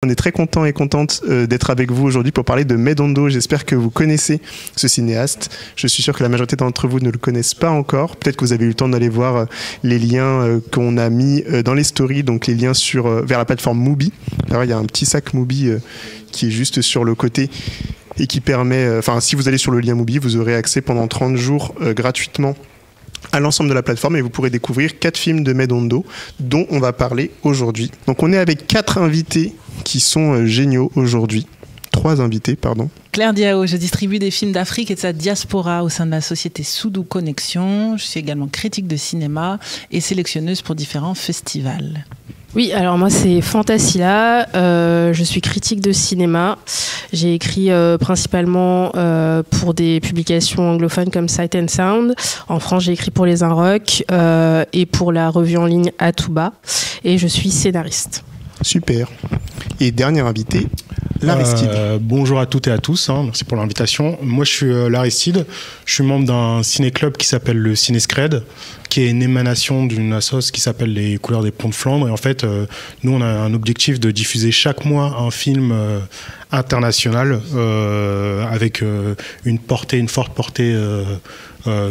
On est très content et contente d'être avec vous aujourd'hui pour parler de Medondo. J'espère que vous connaissez ce cinéaste. Je suis sûr que la majorité d'entre vous ne le connaissent pas encore. Peut-être que vous avez eu le temps d'aller voir les liens qu'on a mis dans les stories, donc les liens vers la plateforme Mubi. Alors, il y a un petit sac Mubi qui est juste sur le côté et qui permet, si vous allez sur le lien Mubi, vous aurez accès pendant 30 jours gratuitement à l'ensemble de la plateforme et vous pourrez découvrir 4 films de Medondo dont on va parler aujourd'hui. Donc on est avec 4 invités qui sont géniaux aujourd'hui. 3 invités, pardon. Claire Diao, je distribue des films d'Afrique et de sa diaspora au sein de la société Soudou Connexion. Je suis également critique de cinéma et sélectionneuse pour différents festivals. Oui, alors moi c'est Fantasilla, je suis critique de cinéma. J'ai écrit principalement pour des publications anglophones comme Sight and Sound. En France, j'ai écrit pour les Inrocks et pour la revue en ligne Atouba. Et je suis scénariste. Super. Et dernier invité, l'Aristide. Bonjour à toutes et à tous, merci pour l'invitation. Moi je suis l'Aristide, je suis membre d'un ciné-club qui s'appelle le Ciné-Scred, qui est une émanation d'une assoce qui s'appelle les Couleurs des Ponts de Flandre. Et en fait, nous on a un objectif de diffuser chaque mois un film international avec une forte portée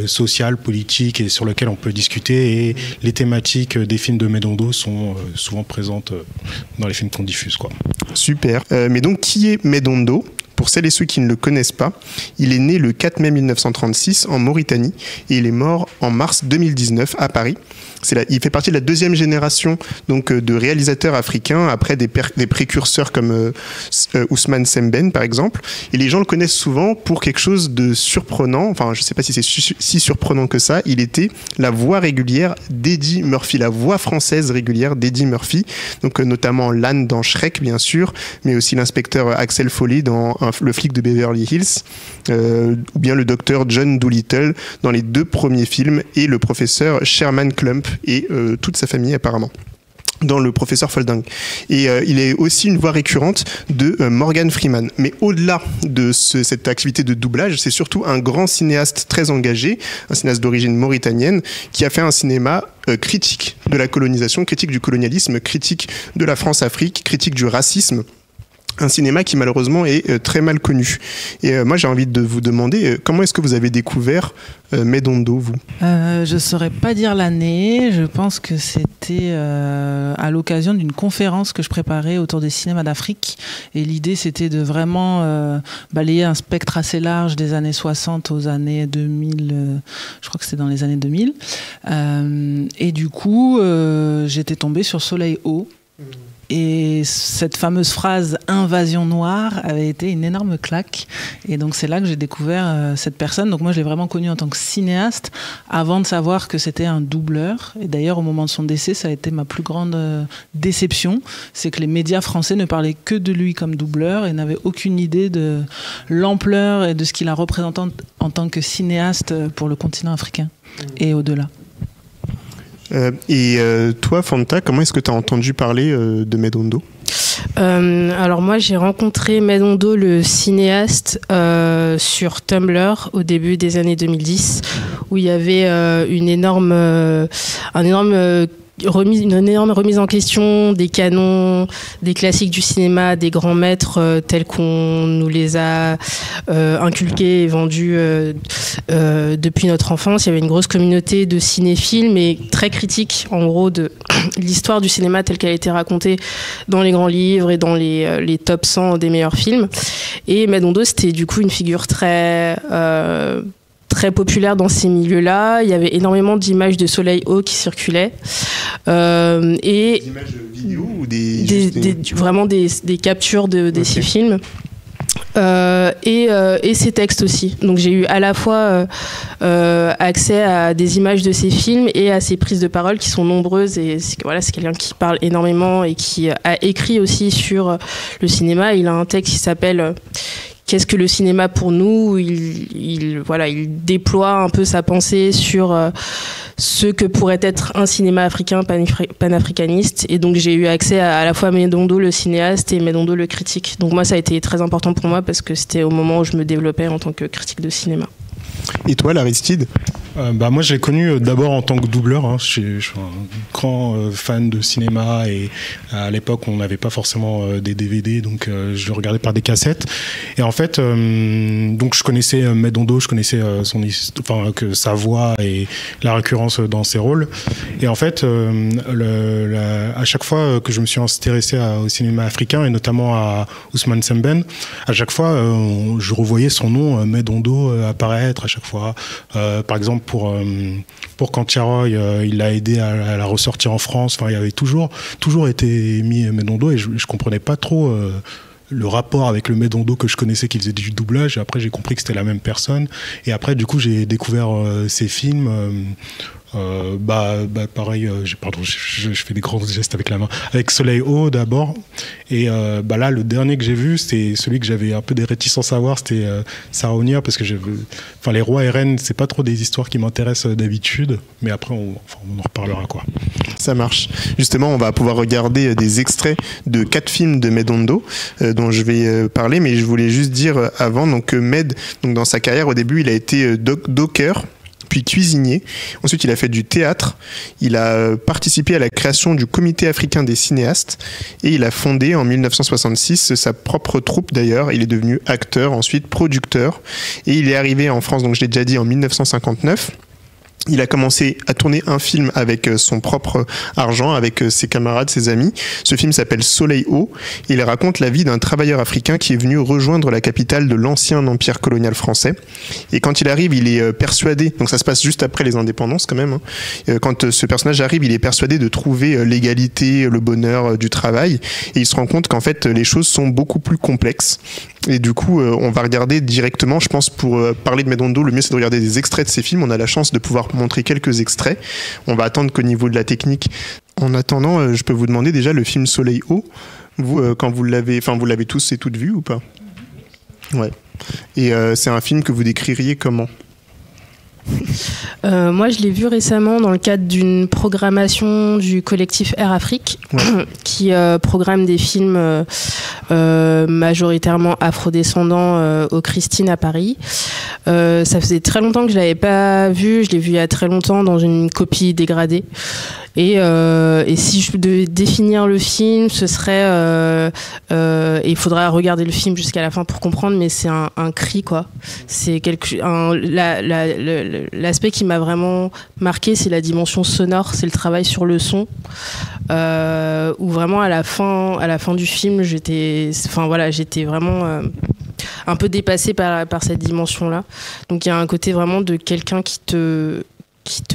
sociale, politique et sur lequel on peut discuter. Et les thématiques des films de Medondo sont souvent présentes dans les films qu'on diffuse, quoi. Super. Mais donc, qui est Medondo ? Pour celles et ceux qui ne le connaissent pas, il est né le 4 mai 1936 en Mauritanie et il est mort en mars 2019 à Paris. Il fait partie de la deuxième génération donc, de réalisateurs africains, après des précurseurs comme Ousmane Sembène par exemple. Et les gens le connaissent souvent pour quelque chose de surprenant, enfin je ne sais pas si c'est si surprenant que ça, il était la voix régulière d'Eddie Murphy, la voix française régulière d'Eddie Murphy, donc notamment l'âne dans Shrek bien sûr, mais aussi l'inspecteur Axel Foley dans Le flic de Beverly Hills, ou bien le docteur John Dolittle dans les 2 premiers films, et le professeur Sherman Klump et toute sa famille apparemment dans Le professeur Folding. Et il est aussi une voix récurrente de Morgan Freeman. Mais au-delà de cette activité de doublage, c'est surtout un grand cinéaste très engagé, un cinéaste d'origine mauritanienne, qui a fait un cinéma critique de la colonisation, critique du colonialisme, critique de la France-Afrique, critique du racisme. Un cinéma qui malheureusement est très mal connu. Et moi j'ai envie de vous demander comment est-ce que vous avez découvert Medondo, vous ? Je ne saurais pas dire l'année, je pense que c'était à l'occasion d'une conférence que je préparais autour des cinémas d'Afrique, et l'idée c'était de vraiment balayer un spectre assez large des années 60 aux années 2000, je crois que c'était dans les années 2000, et du coup j'étais tombée sur Soleil Haut. Et cette fameuse phrase « invasion noire » avait été une énorme claque. Et donc c'est là que j'ai découvert cette personne. Donc moi je l'ai vraiment connu en tant que cinéaste avant de savoir que c'était un doubleur. Et d'ailleurs au moment de son décès, ça a été ma plus grande déception. C'est que les médias français ne parlaient que de lui comme doubleur et n'avaient aucune idée de l'ampleur et de ce qu'il a représenté en tant que cinéaste pour le continent africain et au-delà. Et toi, Fanta, comment est-ce que tu as entendu parler de Medondo ? Alors moi j'ai rencontré Medondo le cinéaste sur Tumblr au début des années 2010 où il y avait une énorme remise en question des canons, des classiques du cinéma, des grands maîtres tels qu'on nous les a inculqués et vendus depuis notre enfance. Il y avait une grosse communauté de cinéphiles, mais très critique en gros de l'histoire du cinéma telle qu'elle a été racontée dans les grands livres et dans les top 100 des meilleurs films. Et Medondo, c'était du coup une figure très populaire dans ces milieux-là. Il y avait énormément d'images de Soleil Haut qui circulaient. Des images vidéo ou vraiment des captures de ces films. Et ses textes aussi. Donc j'ai eu à la fois accès à des images de ses films et à ses prises de parole qui sont nombreuses. Et c'est quelqu'un qui parle énormément et qui a écrit aussi sur le cinéma. Il a un texte qui s'appelle Qu'est-ce que le cinéma pour nous ? Il déploie un peu sa pensée sur ce que pourrait être un cinéma africain panafricaniste. Et donc j'ai eu accès à la fois Medondo le cinéaste et Medondo le critique. Donc moi ça a été très important pour moi parce que c'était au moment où je me développais en tant que critique de cinéma. Et toi, l'Aristide ? Moi, je l'ai connu d'abord en tant que doubleur. Hein. Je suis un grand fan de cinéma et à l'époque, on n'avait pas forcément des DVD, donc je le regardais par des cassettes. Et en fait, donc je connaissais Medondo, je connaissais sa voix et la récurrence dans ses rôles. Et en fait, à chaque fois que je me suis intéressé au cinéma africain et notamment à Ousmane Sembène, à chaque fois, je revoyais son nom, Medondo, apparaître à chaque fois. Par exemple, pour Kantiaroy, il l'a aidé à la ressortir en France. Enfin, il y avait toujours été mis Medondo et je comprenais pas trop le rapport avec le Medondo que je connaissais qui faisait du doublage. Et après, j'ai compris que c'était la même personne. Et après, du coup, j'ai découvert ses films. Pareil, je fais des grands gestes avec la main. Avec Soleil Haut d'abord. Et là, le dernier que j'ai vu, c'était celui que j'avais un peu des réticences à voir, c'était Saronia, parce que les rois et reines, c'est pas trop des histoires qui m'intéressent d'habitude. Mais après, on en reparlera, quoi. Ça marche. Justement, on va pouvoir regarder des extraits de 4 films de Medondo dont je vais parler, mais je voulais juste dire avant donc Med, donc dans sa carrière au début, il a été docker, puis cuisinier. Ensuite, il a fait du théâtre. Il a participé à la création du Comité africain des cinéastes et il a fondé en 1966 sa propre troupe d'ailleurs. Il est devenu acteur, ensuite producteur et il est arrivé en France, donc je l'ai déjà dit, en 1959. Il a commencé à tourner un film avec son propre argent, avec ses camarades, ses amis. Ce film s'appelle Soleil Haut. Il raconte la vie d'un travailleur africain qui est venu rejoindre la capitale de l'ancien empire colonial français. Et quand il arrive, il est persuadé, donc ça se passe juste après les indépendances quand même, hein. Quand ce personnage arrive, il est persuadé de trouver l'égalité, le bonheur du travail. Et il se rend compte qu'en fait, les choses sont beaucoup plus complexes. Et du coup, on va regarder directement, je pense, pour parler de Medondo, le mieux c'est de regarder des extraits de ces films. On a la chance de pouvoir montrer quelques extraits. On va attendre qu'au niveau de la technique. En attendant, je peux vous demander déjà le film Soleil Haut. Vous, quand vous l'avez tous et toutes vu ou pas? Ouais. Et c'est un film que vous décririez comment? Moi, je l'ai vu récemment dans le cadre d'une programmation du collectif Air Afrique, ouais, qui programme des films majoritairement afrodescendants au Christine à Paris. Ça faisait très longtemps que je l'avais pas vu. Je l'ai vu il y a très longtemps dans une copie dégradée. Et si je devais définir le film, ce serait... il faudra regarder le film jusqu'à la fin pour comprendre, mais c'est un cri, quoi. C'est l'aspect qui m'a vraiment marqué, c'est la dimension sonore, c'est le travail sur le son. Où vraiment, à la fin du film, j'étais vraiment... un peu dépassée par cette dimension-là. Donc il y a un côté vraiment de quelqu'un qui te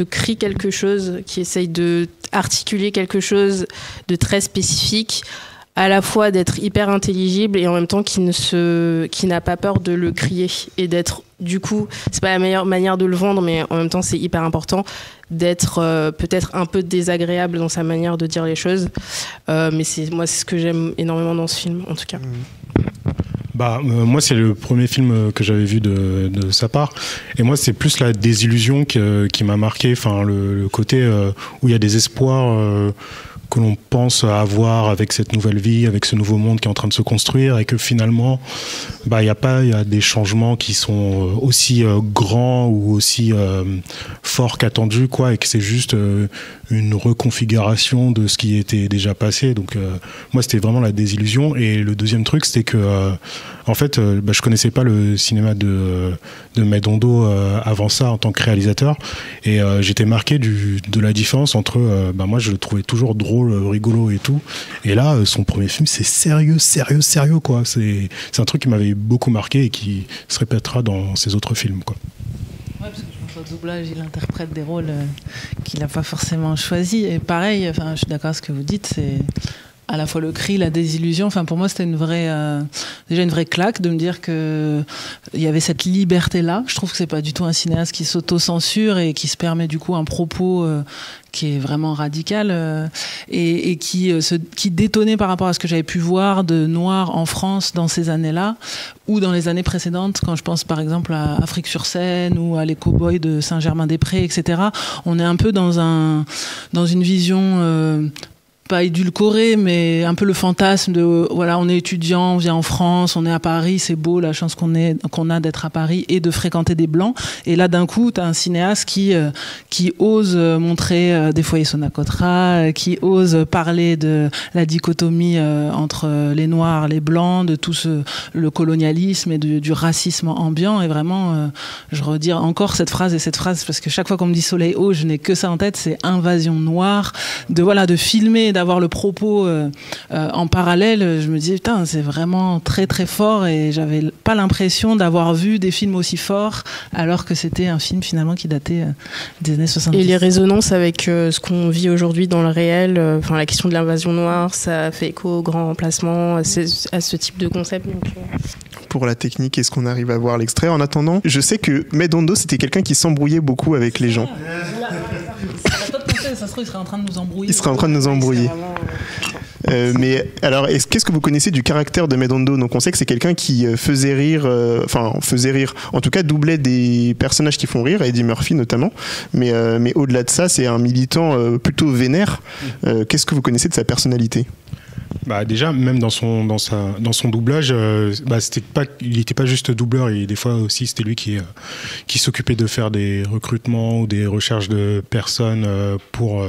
crie quelque chose, qui essaye de articuler quelque chose de très spécifique, à la fois d'être hyper intelligible et en même temps qui n'a pas peur de le crier et d'être, du coup, c'est pas la meilleure manière de le vendre, mais en même temps c'est hyper important d'être peut-être un peu désagréable dans sa manière de dire les choses. Mais c'est ce que j'aime énormément dans ce film, en tout cas. Moi, c'est le premier film que j'avais vu de sa part. Et moi, c'est plus la désillusion qui m'a marqué. Enfin, le côté où il y a des espoirs que l'on pense avoir avec cette nouvelle vie, avec ce nouveau monde qui est en train de se construire, et que finalement, il y a des changements qui sont aussi grands ou aussi forts qu'attendus, quoi, et que c'est juste une reconfiguration de ce qui était déjà passé. Donc moi, c'était vraiment la désillusion. Et le deuxième truc, c'était que en fait, je connaissais pas le cinéma de Medondo avant ça en tant que réalisateur, et j'étais marqué de la différence entre moi, je le trouvais toujours drôle, rigolo et tout, et là son premier film, c'est sérieux, quoi. C'est un truc qui m'avait beaucoup marqué et qui se répétera dans ses autres films, quoi. Ouais, parce que je pense au doublage, il interprète des rôles qu'il n'a pas forcément choisis. Et pareil, je suis d'accord avec ce que vous dites, c'est à la fois le cri, la désillusion. Enfin, pour moi, c'était déjà une vraie claque de me dire qu'il y avait cette liberté-là. Je trouve que c'est pas du tout un cinéaste qui s'auto-censure et qui se permet du coup un propos qui est vraiment radical et qui détonnait par rapport à ce que j'avais pu voir de noir en France dans ces années-là ou dans les années précédentes, quand je pense par exemple à Afrique sur Seine ou à Les Cowboys de Saint-Germain-des-Prés, etc. On est un peu dans une vision pas édulcoré, mais un peu le fantasme de voilà, on est étudiant, on vient en France, on est à Paris, c'est beau la chance qu'on a d'être à Paris et de fréquenter des blancs. Et là d'un coup, t'as un cinéaste qui ose montrer des foyers Sonacotra, qui ose parler de la dichotomie entre les noirs, les blancs, de tout le colonialisme et du racisme ambiant. Et vraiment, je redis encore cette phrase parce que chaque fois qu'on me dit Soleil haut, je n'ai que ça en tête, c'est invasion noire, de filmer, d'avoir le propos en parallèle. Je me dis putain, c'est vraiment très très fort et j'avais pas l'impression d'avoir vu des films aussi forts alors que c'était un film finalement qui datait des années 70. Et les résonances avec ce qu'on vit aujourd'hui dans le réel, la question de l'invasion noire, ça fait écho au grand remplacement, à ce type de concept. Donc, pour la technique, est-ce qu'on arrive à voir l'extrait? En attendant, je sais que Medondo, c'était quelqu'un qui s'embrouillait beaucoup avec les gens. Ça se trouve, il serait en train de nous embrouiller. Il serait en train de nous embrouiller. Mais alors, qu'est-ce que vous connaissez du caractère de Medondo? Donc on sait que c'est quelqu'un qui faisait rire, en tout cas doublait des personnages qui font rire, Eddie Murphy notamment, mais au-delà de ça, c'est un militant plutôt vénère. Qu'est-ce que vous connaissez de sa personnalité? Bah déjà, même dans son doublage, il n'était pas juste doubleur, et des fois aussi c'était lui qui s'occupait de faire des recrutements ou des recherches de personnes pour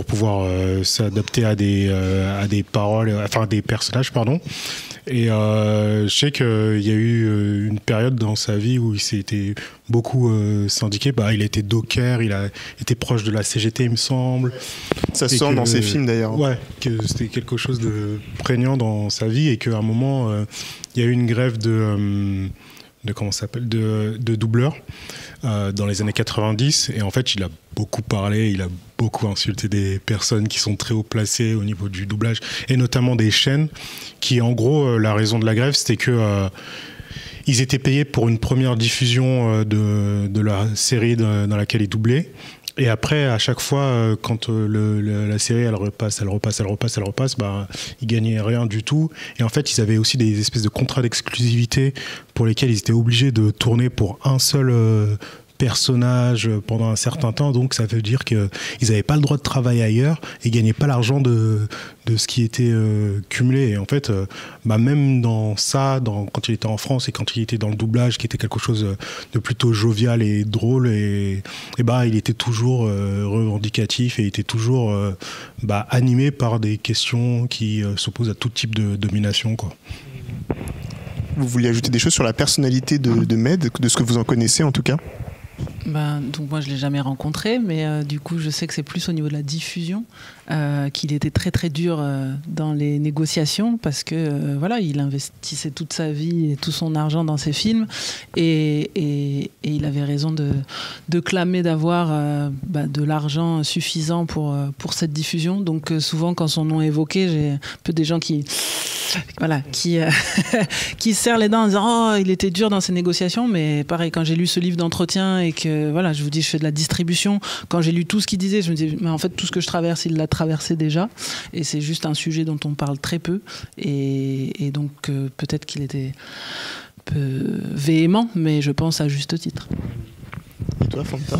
pouvoir s'adapter à des paroles, enfin des personnages, pardon. Et je sais qu'il y a eu une période dans sa vie où il s'était beaucoup syndiqué. Il était docker, il a été proche de la CGT, il me semble. Ça se sent dans ses films d'ailleurs. Ouais, que c'était quelque chose de prégnant dans sa vie et qu'à un moment, il y a eu une grève de doubleurs dans les années 90. Et en fait, il a beaucoup parlé, il a beaucoup insulté des personnes qui sont très haut placées au niveau du doublage, et notamment des chaînes qui, en gros, la raison de la grève, c'était que ils étaient payés pour une première diffusion de la série dans laquelle ils doublaient. Et après, à chaque fois, quand la série elle repasse, ils gagnaient rien du tout. Et en fait, ils avaient aussi des espèces de contrats d'exclusivité pour lesquels ils étaient obligés de tourner pour un seul personnage pendant un certain temps. Donc ça veut dire qu'ils n'avaient pas le droit de travailler ailleurs et gagnaient pas l'argent de ce qui était cumulé. Et en fait, même dans ça, quand il était en France et quand il était dans le doublage, qui était quelque chose de plutôt jovial et drôle, il était toujours revendicatif et il était toujours animé par des questions qui s'opposent à tout type de domination, quoi. Vous vouliez ajouter des choses sur la personnalité de Med, de ce que vous en connaissez en tout cas? Donc moi je l'ai jamais rencontré, mais du coup je sais que c'est plus au niveau de la diffusion qu'il était très très dur dans les négociations, parce que il investissait toute sa vie et tout son argent dans ses films, et il avait raison de clamer d'avoir de l'argent suffisant pour cette diffusion. Donc souvent quand son nom est évoqué, j'ai un peu des gens qui se serrent les dents en disant oh il était dur dans ses négociations. Mais pareil, quand j'ai lu ce livre d'entretien et que je vous dis je fais de la distribution, quand j'ai lu tout ce qu'il disait, je me dis mais en fait tout ce que je traverse il l'a traversé déjà, et c'est juste un sujet dont on parle très peu, et donc peut-être qu'il était peu véhément, mais je pense à juste titre. Et toi, Fanta?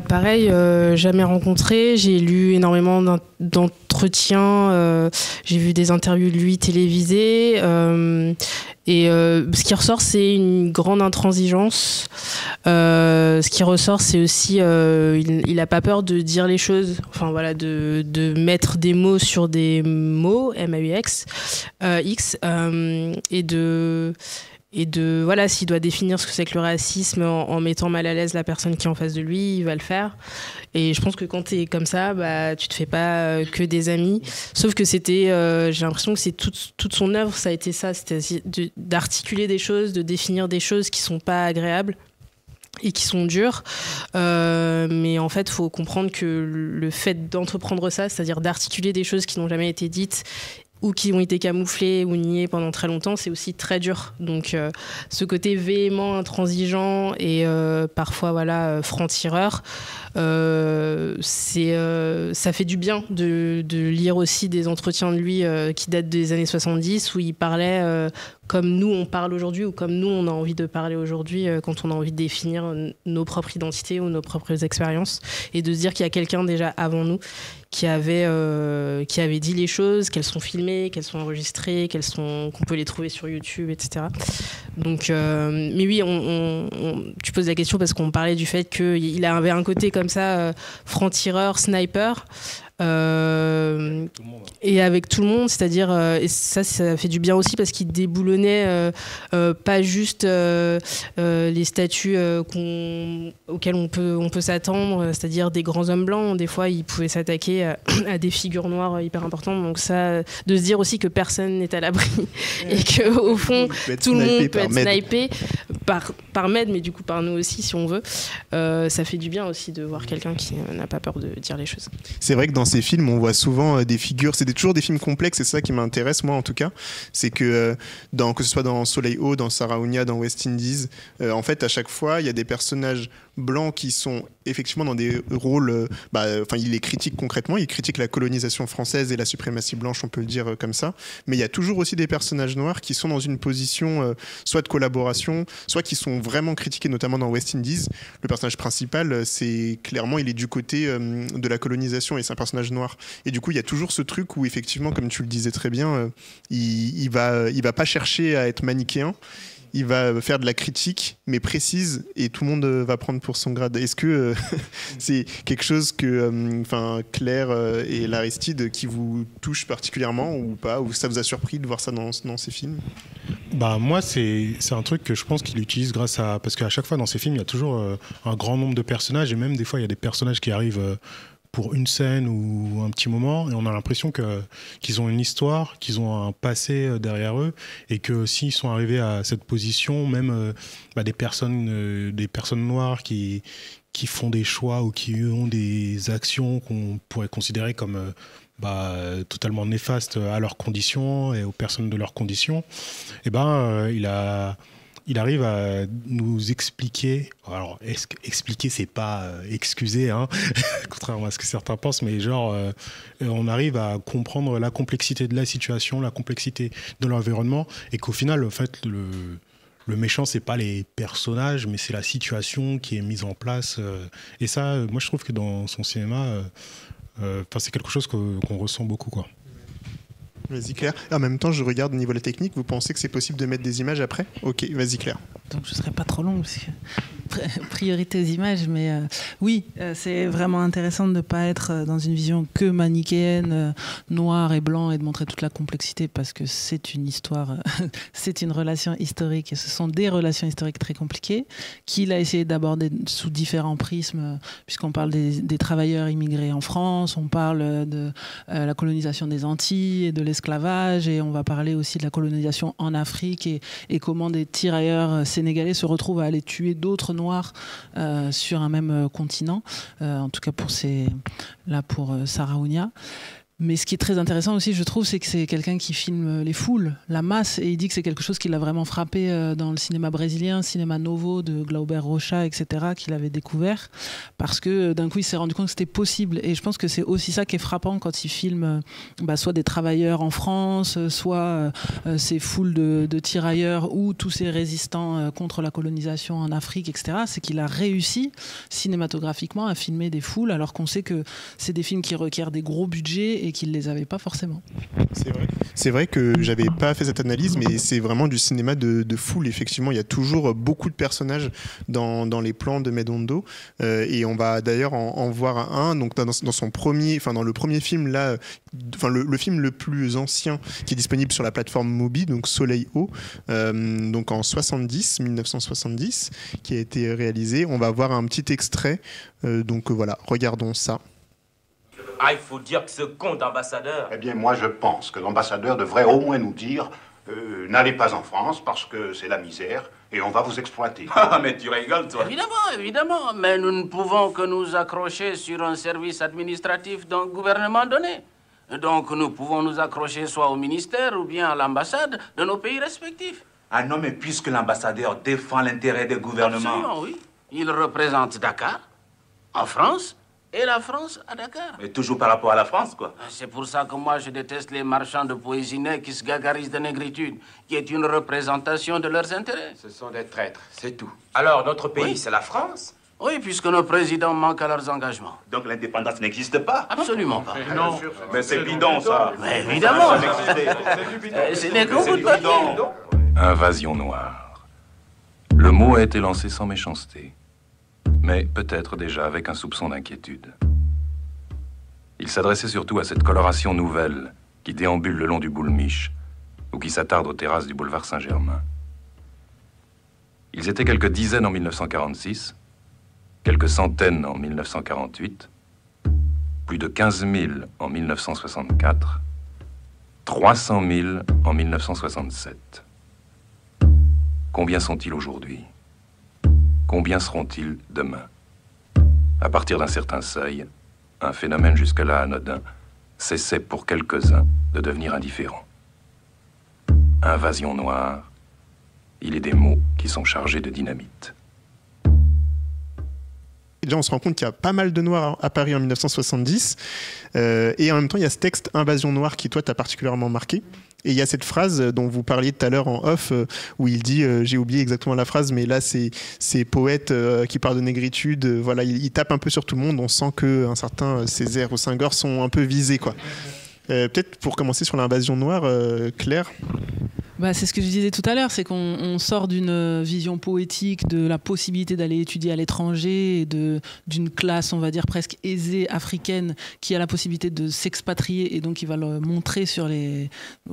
Pareil, jamais rencontré. J'ai lu énormément d'entretiens, j'ai vu des interviews de lui télévisées, et ce qui ressort, c'est une grande intransigeance. Ce qui ressort, c'est aussi il n'a pas peur de dire les choses, de mettre des mots sur des mots, M-A-U-X, et s'il doit définir ce que c'est que le racisme en mettant mal à l'aise la personne qui est en face de lui, il va le faire. Et je pense que quand t'es comme ça, tu te fais pas que des amis. Sauf que c'était, j'ai l'impression que c'est toute son œuvre, ça a été ça, c'était d'articuler des choses, de définir des choses qui sont pas agréables et qui sont dures. Mais en fait, il faut comprendre que le fait d'entreprendre ça, c'est-à-dire d'articuler des choses qui n'ont jamais été dites ou qui ont été camouflés ou niés pendant très longtemps, c'est aussi très dur. Donc ce côté véhément, intransigeant et parfois franc-tireur, ça fait du bien de lire aussi des entretiens de lui qui datent des années 70 où il parlait comme nous on parle aujourd'hui ou comme nous on a envie de parler aujourd'hui quand on a envie de définir nos propres identités ou nos propres expériences, et de se dire qu'il y a quelqu'un déjà avant nous qui avait dit les choses, qu'elles sont filmées, qu'elles sont enregistrées, qu'on peut les trouver sur YouTube, etc. Donc, mais oui, tu poses la question parce qu'on parlait du fait qu'il avait un côté comme ça, franc-tireur, sniper. Et avec tout le monde, c'est-à-dire, et ça fait du bien aussi parce qu'il déboulonnait pas juste les statuts auxquels on peut s'attendre, c'est-à-dire des grands hommes blancs. Des fois, il pouvait s'attaquer à des figures noires hyper importantes. Donc ça, de se dire aussi que personne n'est à l'abri et que au fond, tout le monde peut être snipé par Med, mais du coup par nous aussi si on veut. Ça fait du bien aussi de voir quelqu'un qui n'a pas peur de dire les choses. C'est vrai que dans ces films, on voit souvent des figures, toujours des films complexes, et c'est ça qui m'intéresse moi en tout cas, c'est que que ce soit dans Soleil Haut, dans Saraunia, dans West Indies, en fait à chaque fois il y a des personnages blancs qui sont effectivement dans des rôles, il les critique concrètement, il critique la colonisation française et la suprématie blanche, on peut le dire comme ça, mais il y a toujours aussi des personnages noirs qui sont dans une position soit de collaboration, soit qui sont vraiment critiqués, notamment dans West Indies. Le personnage principal, c'est clairement, il est du côté de la colonisation et c'est un personnage noir. Et du coup, il y a toujours ce truc où effectivement, comme tu le disais très bien, il va pas chercher à être manichéen. Il va faire de la critique, mais précise, et tout le monde va prendre pour son grade. Est-ce que c'est quelque chose que Claire et l'Aristide qui vous touche particulièrement ou pas, ou ça vous a surpris de voir ça dans ces films? Moi, c'est un truc que je pense qu'il utilise parce qu'à chaque fois dans ces films, il y a toujours un grand nombre de personnages, et même des fois, il y a des personnages qui arrivent pour une scène ou un petit moment, et on a l'impression qu'ils ont une histoire, qu'ils ont un passé derrière eux, et que s'ils sont arrivés à cette position, même des personnes noires qui font des choix ou qui ont des actions qu'on pourrait considérer comme totalement néfastes à leurs conditions et aux personnes de leurs conditions, il arrive à nous expliquer. Alors, expliquer, c'est pas excuser, hein, contrairement à ce que certains pensent, mais on arrive à comprendre la complexité de la situation, la complexité de l'environnement, et qu'au final, en fait, le méchant, c'est pas les personnages, mais c'est la situation qui est mise en place. Et ça, moi, je trouve que dans son cinéma, c'est quelque chose qu'on ressent beaucoup, quoi. Vas-y Claire. En même temps, je regarde au niveau de la technique. Vous pensez que c'est possible de mettre des images après? Ok, vas-y Claire. Donc je ne serai pas trop longue parce que priorité aux images, mais oui, c'est vraiment intéressant de ne pas être dans une vision que manichéenne, noir et blanc, et de montrer toute la complexité, parce que c'est une histoire, c'est une relation historique, et ce sont des relations historiques très compliquées qu'il a essayé d'aborder sous différents prismes, puisqu'on parle des travailleurs immigrés en France, on parle de la colonisation des Antilles et de l'esclavage, et on va parler aussi de la colonisation en Afrique, et comment des tirailleurs sénégalais se retrouvent à aller tuer d'autres noirs sur un même continent, en tout cas pour Saraunia. Mais ce qui est très intéressant aussi, je trouve, c'est que c'est quelqu'un qui filme les foules, la masse, et il dit que c'est quelque chose qui l'a vraiment frappé dans le cinéma brésilien, cinéma novo de Glauber Rocha, etc., qu'il avait découvert, parce que d'un coup, il s'est rendu compte que c'était possible. Et je pense que c'est aussi ça qui est frappant quand il filme soit des travailleurs en France, soit ces foules de tirailleurs, ou tous ces résistants contre la colonisation en Afrique, etc., c'est qu'il a réussi cinématographiquement à filmer des foules, alors qu'on sait que c'est des films qui requièrent des gros budgets et qu'ils ne les avaient pas forcément. C'est vrai que j'avais pas fait cette analyse, mais c'est vraiment du cinéma de foule. Effectivement, il y a toujours beaucoup de personnages dans les plans de Medondo, et on va d'ailleurs en voir un. Donc dans le premier film là, le film le plus ancien qui est disponible sur la plateforme Mubi, donc Soleil Haut, donc en 1970, qui a été réalisé. On va voir un petit extrait. Donc voilà, regardons ça. Ah, il faut dire que ce con d'ambassadeur... Eh bien, moi, je pense que l'ambassadeur devrait au moins nous dire n'allez pas en France parce que c'est la misère et on va vous exploiter. Ah, mais tu rigoles, toi. Évidemment, mais nous ne pouvons que nous accrocher sur un service administratif d'un gouvernement donné. Donc, nous pouvons nous accrocher soit au ministère ou bien à l'ambassade de nos pays respectifs. Ah non, mais puisque l'ambassadeur défend l'intérêt des gouvernements... Absolument, oui. Il représente Dakar, en France, et la France à Dakar. Mais toujours par rapport à la France, quoi. C'est pour ça que moi, je déteste les marchands de poésie nés qui se gargarisent de négritude, qui est une représentation de leurs intérêts. Ce sont des traîtres, c'est tout. Alors, notre pays, Oui. c'est la France? Oui, puisque nos présidents manquent à leurs engagements. Donc l'indépendance n'existe pas? Absolument pas. Non. Mais c'est bidon, ça. Mais évidemment. Ça n'existait. C'est des gros bouts de papier. Invasion noire. Le mot a été lancé sans méchanceté, mais peut-être déjà avec un soupçon d'inquiétude. Il s'adressait surtout à cette coloration nouvelle qui déambule le long du Boulmiche ou qui s'attarde aux terrasses du boulevard Saint-Germain. Ils étaient quelques dizaines en 1946, quelques centaines en 1948, plus de 15 000 en 1964, 300 000 en 1967. Combien sont-ils aujourd'hui? Combien seront-ils demain? À partir d'un certain seuil, un phénomène jusque-là anodin cessait pour quelques-uns de devenir indifférent. Invasion noire, il est des mots qui sont chargés de dynamite. Déjà, on se rend compte qu'il y a pas mal de noirs à Paris en 1970. Et en même temps, il y a ce texte Invasion noire qui, toi, t'a particulièrement marqué. Et il y a cette phrase dont vous parliez tout à l'heure en off, où il dit, j'ai oublié exactement la phrase, mais là, c'est poète qui parle de négritude. Voilà, il tape un peu sur tout le monde. On sent qu'un certain Césaire ou Senghor sont un peu visés, quoi. Peut-être pour commencer sur l'invasion noire, Claire. Bah, c'est ce que je disais tout à l'heure, c'est qu'on sort d'une vision poétique de la possibilité d'aller étudier à l'étranger et d'une classe, on va dire, presque aisée africaine qui a la possibilité de s'expatrier et donc il va le montrer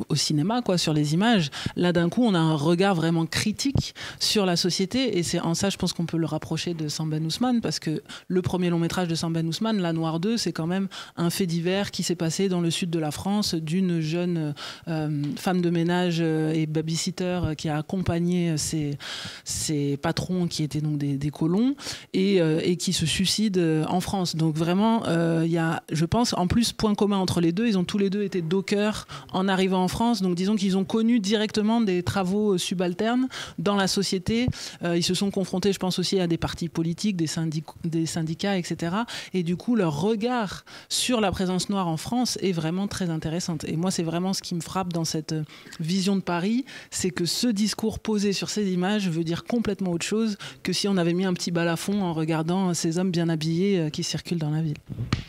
au cinéma, quoi, sur les images. Là, d'un coup, on a un regard vraiment critique sur la société et c'est en ça, je pense qu'on peut le rapprocher de Sam Ben Ousmane parce que le premier long métrage de Sam Ben Ousmane, La Noire 2, c'est quand même un fait divers qui s'est passé dans le sud de la France d'une jeune femme de ménage et babysitter qui a accompagné ses patrons qui étaient donc des colons et qui se suicident en France. Donc vraiment, il y a, je pense, en plus, point commun entre les deux, ils ont tous les deux été dockers en arrivant en France. Donc disons qu'ils ont connu directement des travaux subalternes dans la société. Ils se sont confrontés, je pense aussi, à des partis politiques, des syndicats, etc. Et du coup, leur regard sur la présence noire en France est vraiment très intéressante. Et moi, c'est vraiment ce qui me frappe dans cette vision de Paris, c'est que ce discours posé sur ces images veut dire complètement autre chose que si on avait mis un petit balafon en regardant ces hommes bien habillés qui circulent dans la ville.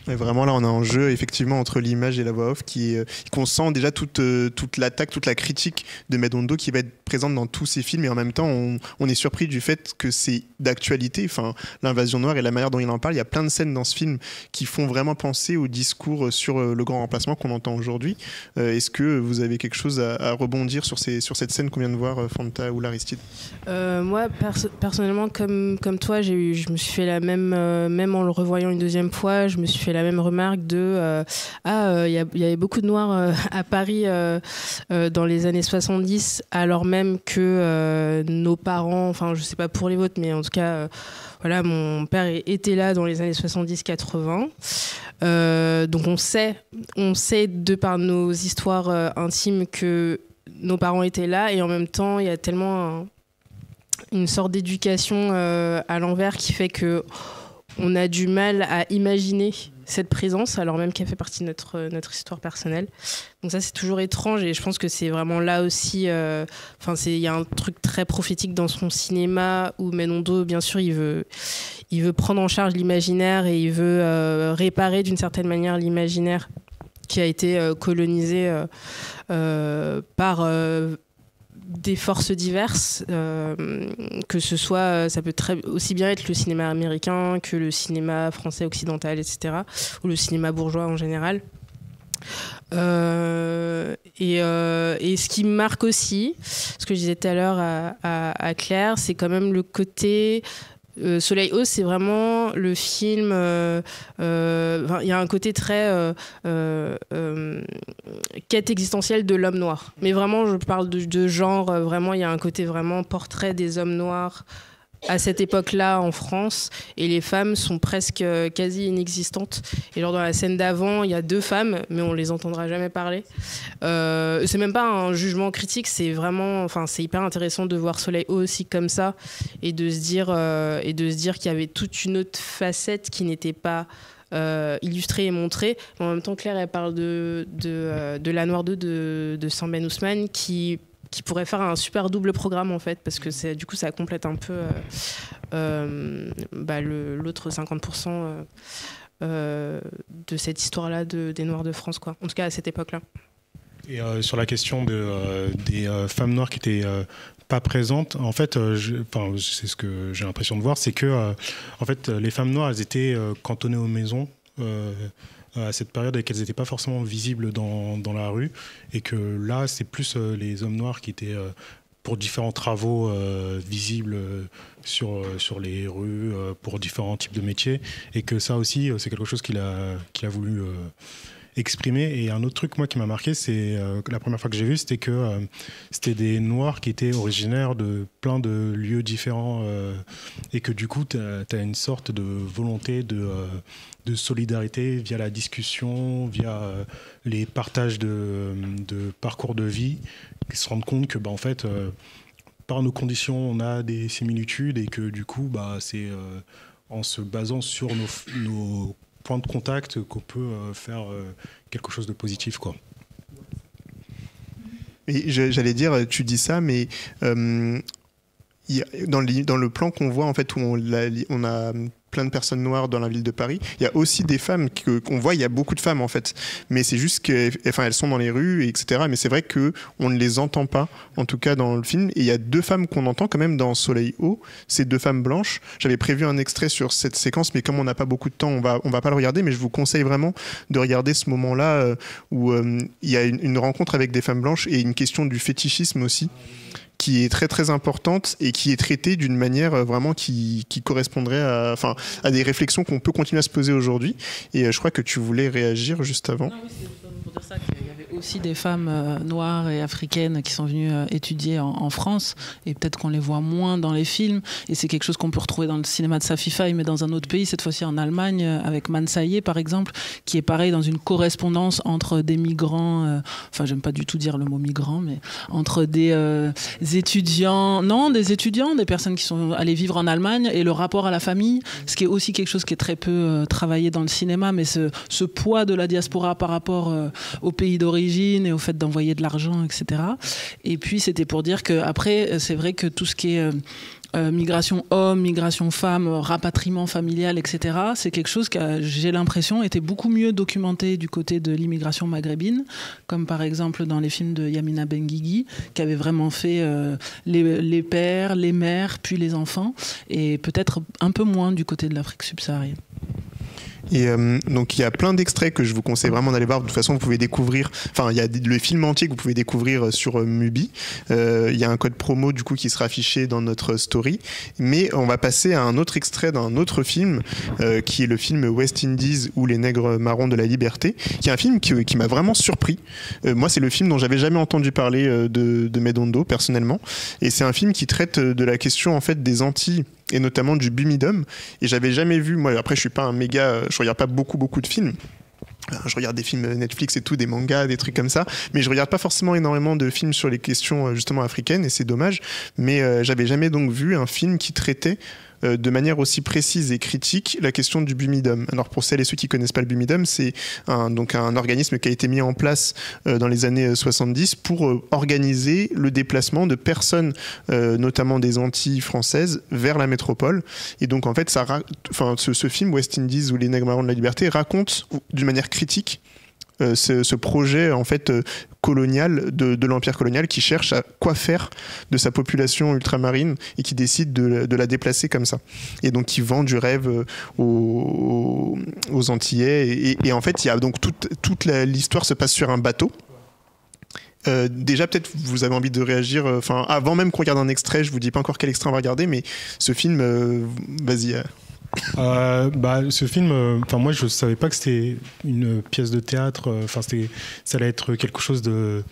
Et vraiment, là, on a un jeu, effectivement, entre l'image et la voix off qu'on sent déjà toute l'attaque, toute la critique de Madondo qui va être présente dans tous ces films. Et en même temps, on est surpris du fait que c'est d'actualité. Enfin, l'invasion noire et la manière dont il en parle, il y a plein de scènes dans ce film qui font vraiment penser au discours sur le grand remplacement qu'on entend aujourd'hui. Est-ce que vous avez quelque chose à rebondir sur cette scène qu'on vient de voir, Fanta ou L'Aristide? Moi, personnellement, comme toi, je me suis fait la même, même en le revoyant une deuxième fois, je me suis fait la même remarque de il y avait beaucoup de noirs à Paris dans les années 70, alors même que nos parents, enfin je sais pas pour les vôtres, mais en tout cas voilà, mon père était là dans les années 70-80. Donc on sait de par nos histoires intimes que nos parents étaient là, et en même temps il y a tellement une sorte d'éducation à l'envers qui fait que on a du mal à imaginer cette présence, alors même qu'elle fait partie de notre histoire personnelle. Donc ça, c'est toujours étrange, et je pense que c'est vraiment là aussi... il y a un truc très prophétique dans son cinéma où Madondo, bien sûr, il veut prendre en charge l'imaginaire et il veut réparer d'une certaine manière l'imaginaire qui a été colonisé par... des forces diverses, que ce soit, ça peut aussi bien être le cinéma américain que le cinéma français occidental, etc., ou le cinéma bourgeois en général. Et ce qui me marque aussi, ce que je disais tout à l'heure à Claire, c'est quand même le côté... Soleil Hausse, c'est vraiment le film. Il y a un côté très quête existentielle de l'homme noir. Mais vraiment, je parle de genre. Vraiment, il y a un côté vraiment portrait des hommes noirs à cette époque-là en France, et les femmes sont presque quasi inexistantes. Et genre dans la scène d'avant, il y a 2 femmes, mais on les entendra jamais parler. C'est même pas un jugement critique, c'est vraiment, c'est hyper intéressant de voir Soleil Haut aussi comme ça, et de se dire qu'il y avait toute une autre facette qui n'était pas illustrer et montrer. En même temps, Claire, elle parle de La Noire 2 de Sam Ben Ousmane qui pourrait faire un super double programme en fait, parce que du coup ça complète un peu l'autre 50% de cette histoire-là des Noirs de France, quoi. En tout cas à cette époque-là. Et sur la question des femmes noires qui étaient pas présentes, en fait, c'est ce que j'ai l'impression de voir, c'est que en fait, les femmes noires, elles étaient cantonnées aux maisons à cette période et qu'elles n'étaient pas forcément visibles dans la rue, et que là, c'est plus les hommes noirs qui étaient pour différents travaux visibles sur les rues, pour différents types de métiers, et que ça aussi, c'est quelque chose qu'il a voulu exprimer. Et un autre truc, moi, qui m'a marqué, c'est la première fois que j'ai vu, c'était que c'était des Noirs qui étaient originaires de plein de lieux différents, et que du coup, tu as une sorte de volonté de solidarité via la discussion, via les partages de parcours de vie, qui se rendent compte que, en fait, par nos conditions, on a des similitudes, et que du coup, c'est en se basant sur nos points de contact qu'on peut faire quelque chose de positif, quoi. Et j'allais dire, tu dis ça, mais dans le plan qu'on voit, en fait, où on a plein de personnes noires dans la ville de Paris, il y a aussi des femmes qu'on voit, il y a beaucoup de femmes en fait, mais c'est juste qu'elles sont dans les rues, etc. Mais c'est vrai qu'on ne les entend pas, en tout cas dans le film, et il y a 2 femmes qu'on entend quand même dans Soleil haut, c'est 2 femmes blanches. J'avais prévu un extrait sur cette séquence, mais comme on n'a pas beaucoup de temps, on va pas le regarder, mais je vous conseille vraiment de regarder ce moment-là où il y a une rencontre avec des femmes blanches et une question du fétichisme aussi, qui est très très importante et qui est traitée d'une manière vraiment qui correspondrait à des réflexions qu'on peut continuer à se poser aujourd'hui. Et je crois que tu voulais réagir juste avant. Non, oui, c'est pour dire ça qu'il y avait aussi des femmes noires et africaines qui sont venues étudier en France, et peut-être qu'on les voit moins dans les films, et c'est quelque chose qu'on peut retrouver dans le cinéma de Safi Faye, mais dans un autre pays, cette fois-ci en Allemagne, avec Mansaye par exemple, qui est pareil dans une correspondance entre des migrants, j'aime pas du tout dire le mot migrant, mais entre des étudiants, des personnes qui sont allées vivre en Allemagne, et le rapport à la famille, ce qui est aussi quelque chose qui est très peu travaillé dans le cinéma, mais ce poids de la diaspora par rapport au pays d'origine et au fait d'envoyer de l'argent, etc. Et puis c'était pour dire qu'après, c'est vrai que tout ce qui est migration homme, migration femme, rapatriement familial, etc. C'est quelque chose qui j'ai l'impression était beaucoup mieux documenté du côté de l'immigration maghrébine, comme par exemple dans les films de Yamina Benguigui, qui avait vraiment fait les pères, les mères, puis les enfants, et peut-être un peu moins du côté de l'Afrique subsaharienne. Et donc il y a plein d'extraits que je vous conseille vraiment d'aller voir. De toute façon, vous pouvez découvrir, il y a le film entier que vous pouvez découvrir sur Mubi. Il y a un code promo du coup qui sera affiché dans notre story. Mais on va passer à un autre extrait d'un autre film qui est le film West Indies ou Les Nègres Marrons de la Liberté, qui est un film qui m'a vraiment surpris. Moi, c'est le film dont j'avais jamais entendu parler de Medondo personnellement. Et c'est un film qui traite de la question en fait des Antilles, et notamment du Bumidum. Et j'avais jamais vu, moi après je suis pas un méga, je regarde pas beaucoup de films. Je regarde des films Netflix et tout, des mangas, des trucs comme ça, mais je regarde pas forcément énormément de films sur les questions justement africaines, et c'est dommage. Mais j'avais jamais donc vu un film qui traitait de manière aussi précise et critique la question du Bumidum. Alors pour celles et ceux qui connaissent pas le Bumidum, c'est un organisme qui a été mis en place dans les années 70 pour organiser le déplacement de personnes, notamment des Antilles françaises, vers la métropole. Et donc en fait, ce film West Indies ou Les Nègres Marrons de la Liberté raconte d'une manière critique ce projet en fait colonial de l'empire colonial qui cherche à quoi faire de sa population ultramarine et qui décide de la déplacer comme ça, et donc qui vend du rêve aux Antillais, et en fait il y a donc toute l'histoire se passe sur un bateau. Déjà peut-être vous avez envie de réagir, avant même qu'on regarde un extrait, je vous dis pas encore quel extrait on va regarder, mais ce film, vas-y. Ce film, moi je savais pas que c'était une pièce de théâtre, ça allait être quelque chose de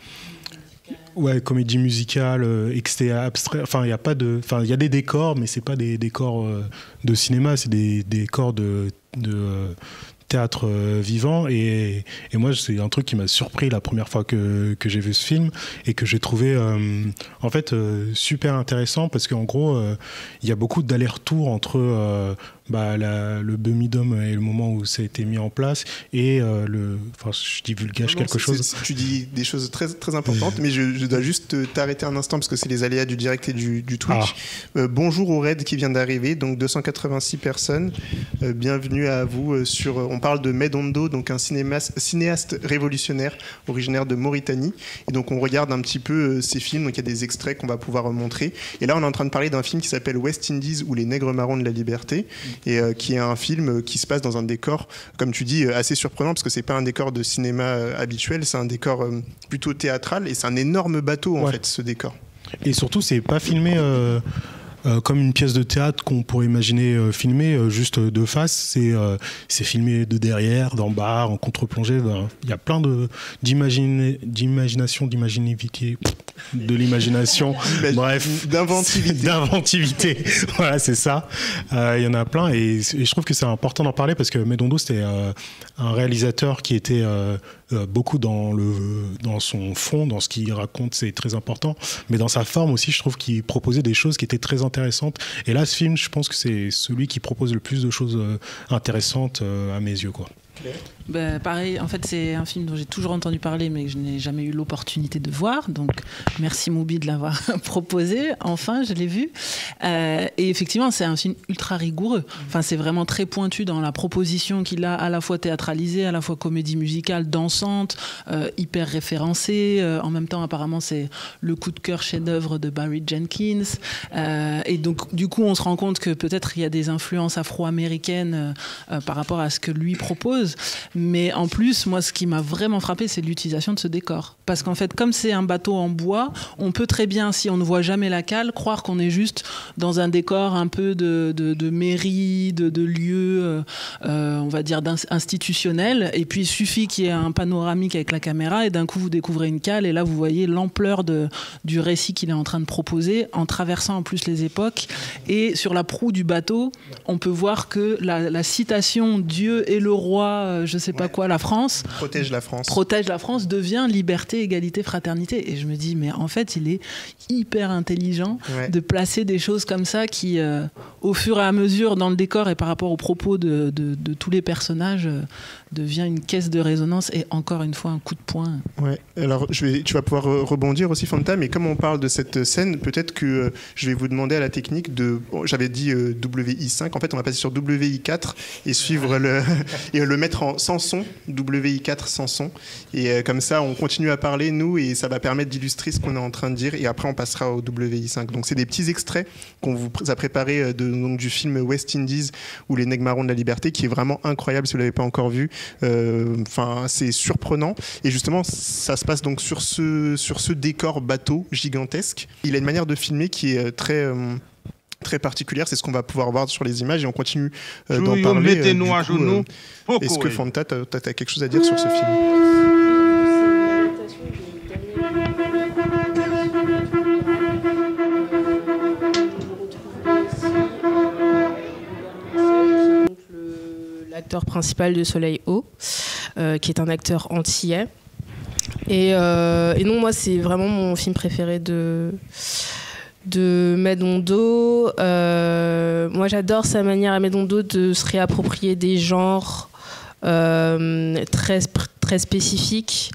comédie musicale, et que c'était abstrait. Il y a des décors, mais c'est pas des décors de cinéma, c'est des décors de théâtre vivant, et moi c'est un truc qui m'a surpris la première fois que j'ai vu ce film, et que j'ai trouvé super intéressant, parce qu'en gros il y a beaucoup d'allers-retours entre le Bumidum et le moment où ça a été mis en place et je divulgage quelque chose. Tu dis des choses très, très importantes, mais je dois juste t'arrêter un instant parce que c'est les aléas du direct et du Twitch. Bonjour au raid qui vient d'arriver, donc 286 personnes. Bienvenue à vous. On parle de Medondo, donc un cinéaste révolutionnaire originaire de Mauritanie. Et donc on regarde un petit peu ces films, donc il y a des extraits qu'on va pouvoir montrer. Et là on est en train de parler d'un film qui s'appelle West Indies ou Les Nègres Marrons de la Liberté, et qui est un film qui se passe dans un décor, comme tu dis, assez surprenant parce que c'est pas un décor de cinéma habituel, c'est un décor plutôt théâtral et c'est un énorme bateau en fait, ce décor. Et surtout c'est pas filmé comme une pièce de théâtre qu'on pourrait imaginer filmer juste de face, c'est filmé de derrière, d'en bas, en contre-plongée. Il y a plein d'imagination, d'imaginivité, de l'imagination, bref, d'inventivité. Voilà, c'est ça. Il y en a plein et je trouve que c'est important d'en parler parce que Medondo c'était un réalisateur qui était beaucoup dans son fond, dans ce qu'il raconte, c'est très important, mais dans sa forme aussi, je trouve qu'il proposait des choses qui étaient très intéressantes. Et là, ce film, je pense que c'est celui qui propose le plus de choses intéressantes à mes yeux, quoi. Pareil, en fait c'est un film dont j'ai toujours entendu parler mais que je n'ai jamais eu l'opportunité de voir, donc merci Moubi de l'avoir proposé, enfin je l'ai vu, et effectivement c'est un film ultra rigoureux, enfin c'est vraiment très pointu dans la proposition qu'il a, à la fois théâtralisée, à la fois comédie musicale, dansante, hyper référencée, en même temps apparemment c'est le coup de cœur chef-d'œuvre de Barry Jenkins, et donc du coup on se rend compte que peut-être il y a des influences afro-américaines par rapport à ce que lui propose. Mais en plus, moi, ce qui m'a vraiment frappé, c'est l'utilisation de ce décor. Parce qu'en fait, comme c'est un bateau en bois, on peut très bien, si on ne voit jamais la cale, croire qu'on est juste dans un décor un peu de mairie, de lieu, on va dire, institutionnel. Et puis, il suffit qu'il y ait un panoramique avec la caméra et d'un coup, vous découvrez une cale et là, vous voyez l'ampleur du récit qu'il est en train de proposer en traversant en plus les époques. Et sur la proue du bateau, on peut voir que la citation « Dieu et le roi, je sais pas quoi, la France » protège la France. Protège la France devient liberté, égalité, fraternité. Et je me dis, mais en fait, il est hyper intelligent de placer des choses comme ça qui, au fur et à mesure, dans le décor et par rapport aux propos de tous les personnages, devient une caisse de résonance et encore une fois un coup de poing. Ouais. Alors, tu vas pouvoir rebondir aussi, Fanta, mais comme on parle de cette scène, peut-être que je vais vous demander à la technique j'avais dit WI5, en fait, on va passer sur WI4 et suivre et le mettre sans son, WI4 sans son. Et comme ça, on continue à parler, nous, et ça va permettre d'illustrer ce qu'on est en train de dire. Et après, on passera au WI5. Donc, c'est des petits extraits qu'on vous a préparés du film West Indies ou Les Nègres Marrons de la Liberté, qui est vraiment incroyable si vous ne l'avez pas encore vu. C'est surprenant. Et justement, ça se passe donc sur ce décor bateau gigantesque. Il a une manière de filmer qui est très particulière, c'est ce qu'on va pouvoir voir sur les images et on continue d'en parler. Mettez-nous à genoux. Est-ce que Fanta, tu as quelque chose à dire sur ce film ? L'acteur principal de Soleil Haut, qui est un acteur antillais. Et non, moi, c'est vraiment mon film préféré de Medondo. Moi, j'adore sa manière à Medondo de se réapproprier des genres très spécifiques,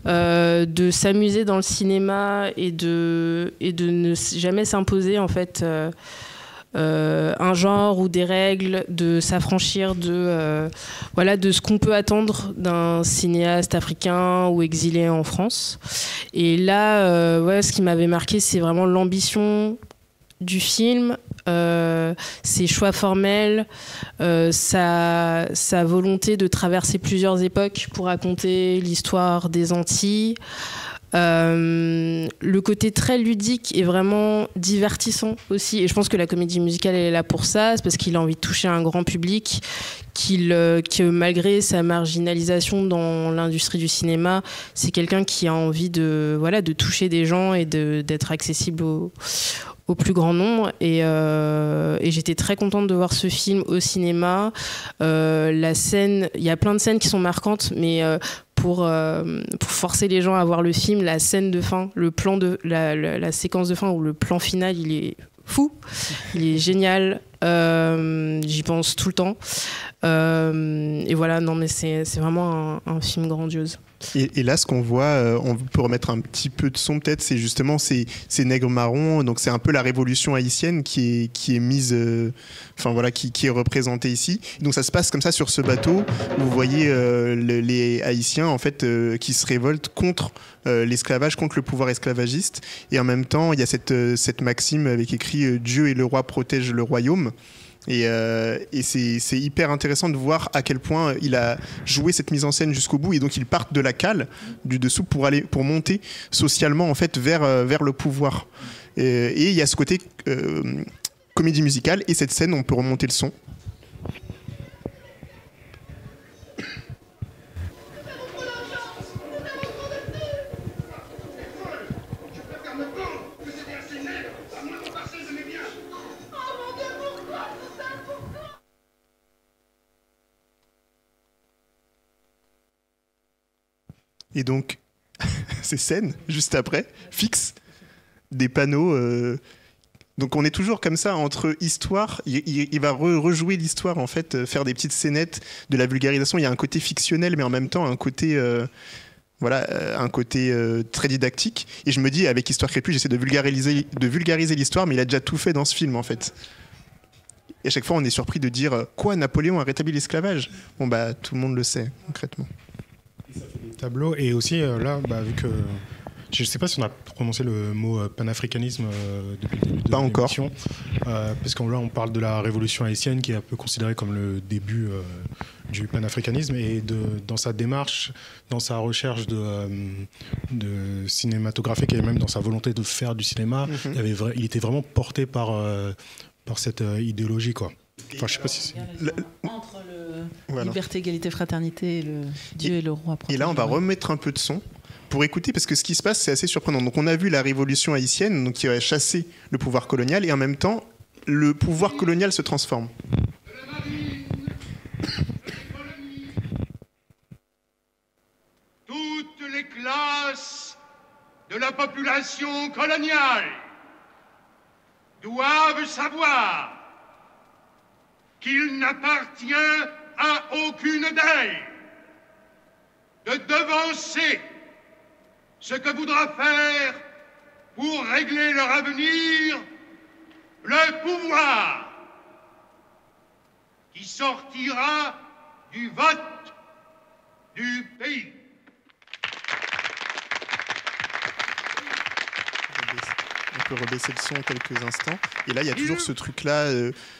de s'amuser dans le cinéma et de ne jamais s'imposer en fait un genre ou des règles, de s'affranchir de ce qu'on peut attendre d'un cinéaste africain ou exilé en France. Et là, ce qui m'avait marqué, c'est vraiment l'ambition du film, ses choix formels, sa volonté de traverser plusieurs époques pour raconter l'histoire des Antilles. Le côté très ludique et vraiment divertissant aussi, et je pense que la comédie musicale elle est là pour ça, c'est parce qu'il a envie de toucher un grand public, que malgré sa marginalisation dans l'industrie du cinéma, c'est quelqu'un qui a envie de toucher des gens et d'être accessible au plus grand nombre, et j'étais très contente de voir ce film au cinéma. La scène, il y a plein de scènes qui sont marquantes, mais pour forcer les gens à voir le film, la scène de fin, le plan de la séquence de fin ou le plan final, il est fou, il est génial. J'y pense tout le temps. Et voilà, non, mais c'est vraiment un film grandiose. Et là, ce qu'on voit, on peut remettre un petit peu de son peut-être, c'est justement ces nègres marrons. Donc c'est un peu la révolution haïtienne qui est mise, qui est représentée ici. Donc ça se passe comme ça sur ce bateau. Vous voyez les Haïtiens en fait qui se révoltent contre l'esclavage, contre le pouvoir esclavagiste. Et en même temps, il y a cette maxime avec écrit Dieu et le roi protègent le royaume. Et c'est hyper intéressant de voir à quel point il a joué cette mise en scène jusqu'au bout, et donc ils partent de la cale, du dessous, pour monter socialement en fait vers le pouvoir. Et il y a ce côté comédie musicale, et cette scène, on peut remonter le son. Et donc, ces scènes, juste après, fixes, des panneaux. Donc on est toujours comme ça, entre histoire, il va rejouer l'histoire, en fait, faire des petites scénettes de la vulgarisation. Il y a un côté fictionnel, mais en même temps un côté... un côté très didactique. Et je me dis, avec Histoire crépue, j'essaie de vulgariser l'histoire, mais il a déjà tout fait dans ce film, en fait. Et à chaque fois, on est surpris de dire « Quoi, Napoléon a rétabli l'esclavage ?» Bon, bah, tout le monde le sait, concrètement. Tableau, et aussi là, vu que je ne sais pas si on a prononcé le mot panafricanisme depuis le début de l'émission. Parce que là on parle de la révolution haïtienne qui est un peu considérée comme le début du panafricanisme, et dans sa démarche, dans sa recherche de cinématographique, et même dans sa volonté de faire du cinéma, il était vraiment porté par cette idéologie, quoi. Enfin, je sais pas si entre liberté, égalité, fraternité, le Dieu et le roi. Et là, on va remettre un peu de son pour écouter, parce que ce qui se passe, c'est assez surprenant. Donc, on a vu la révolution haïtienne, donc qui a chassé le pouvoir colonial, et en même temps, le pouvoir colonial se transforme. Toutes les classes de la population coloniale doivent savoir qu'il n'appartient à aucune d'elles de devancer ce que voudra faire pour régler leur avenir le pouvoir qui sortira du vote du pays. On peut rebaisser le son quelques instants. Et là, il y a toujours ce truc-là,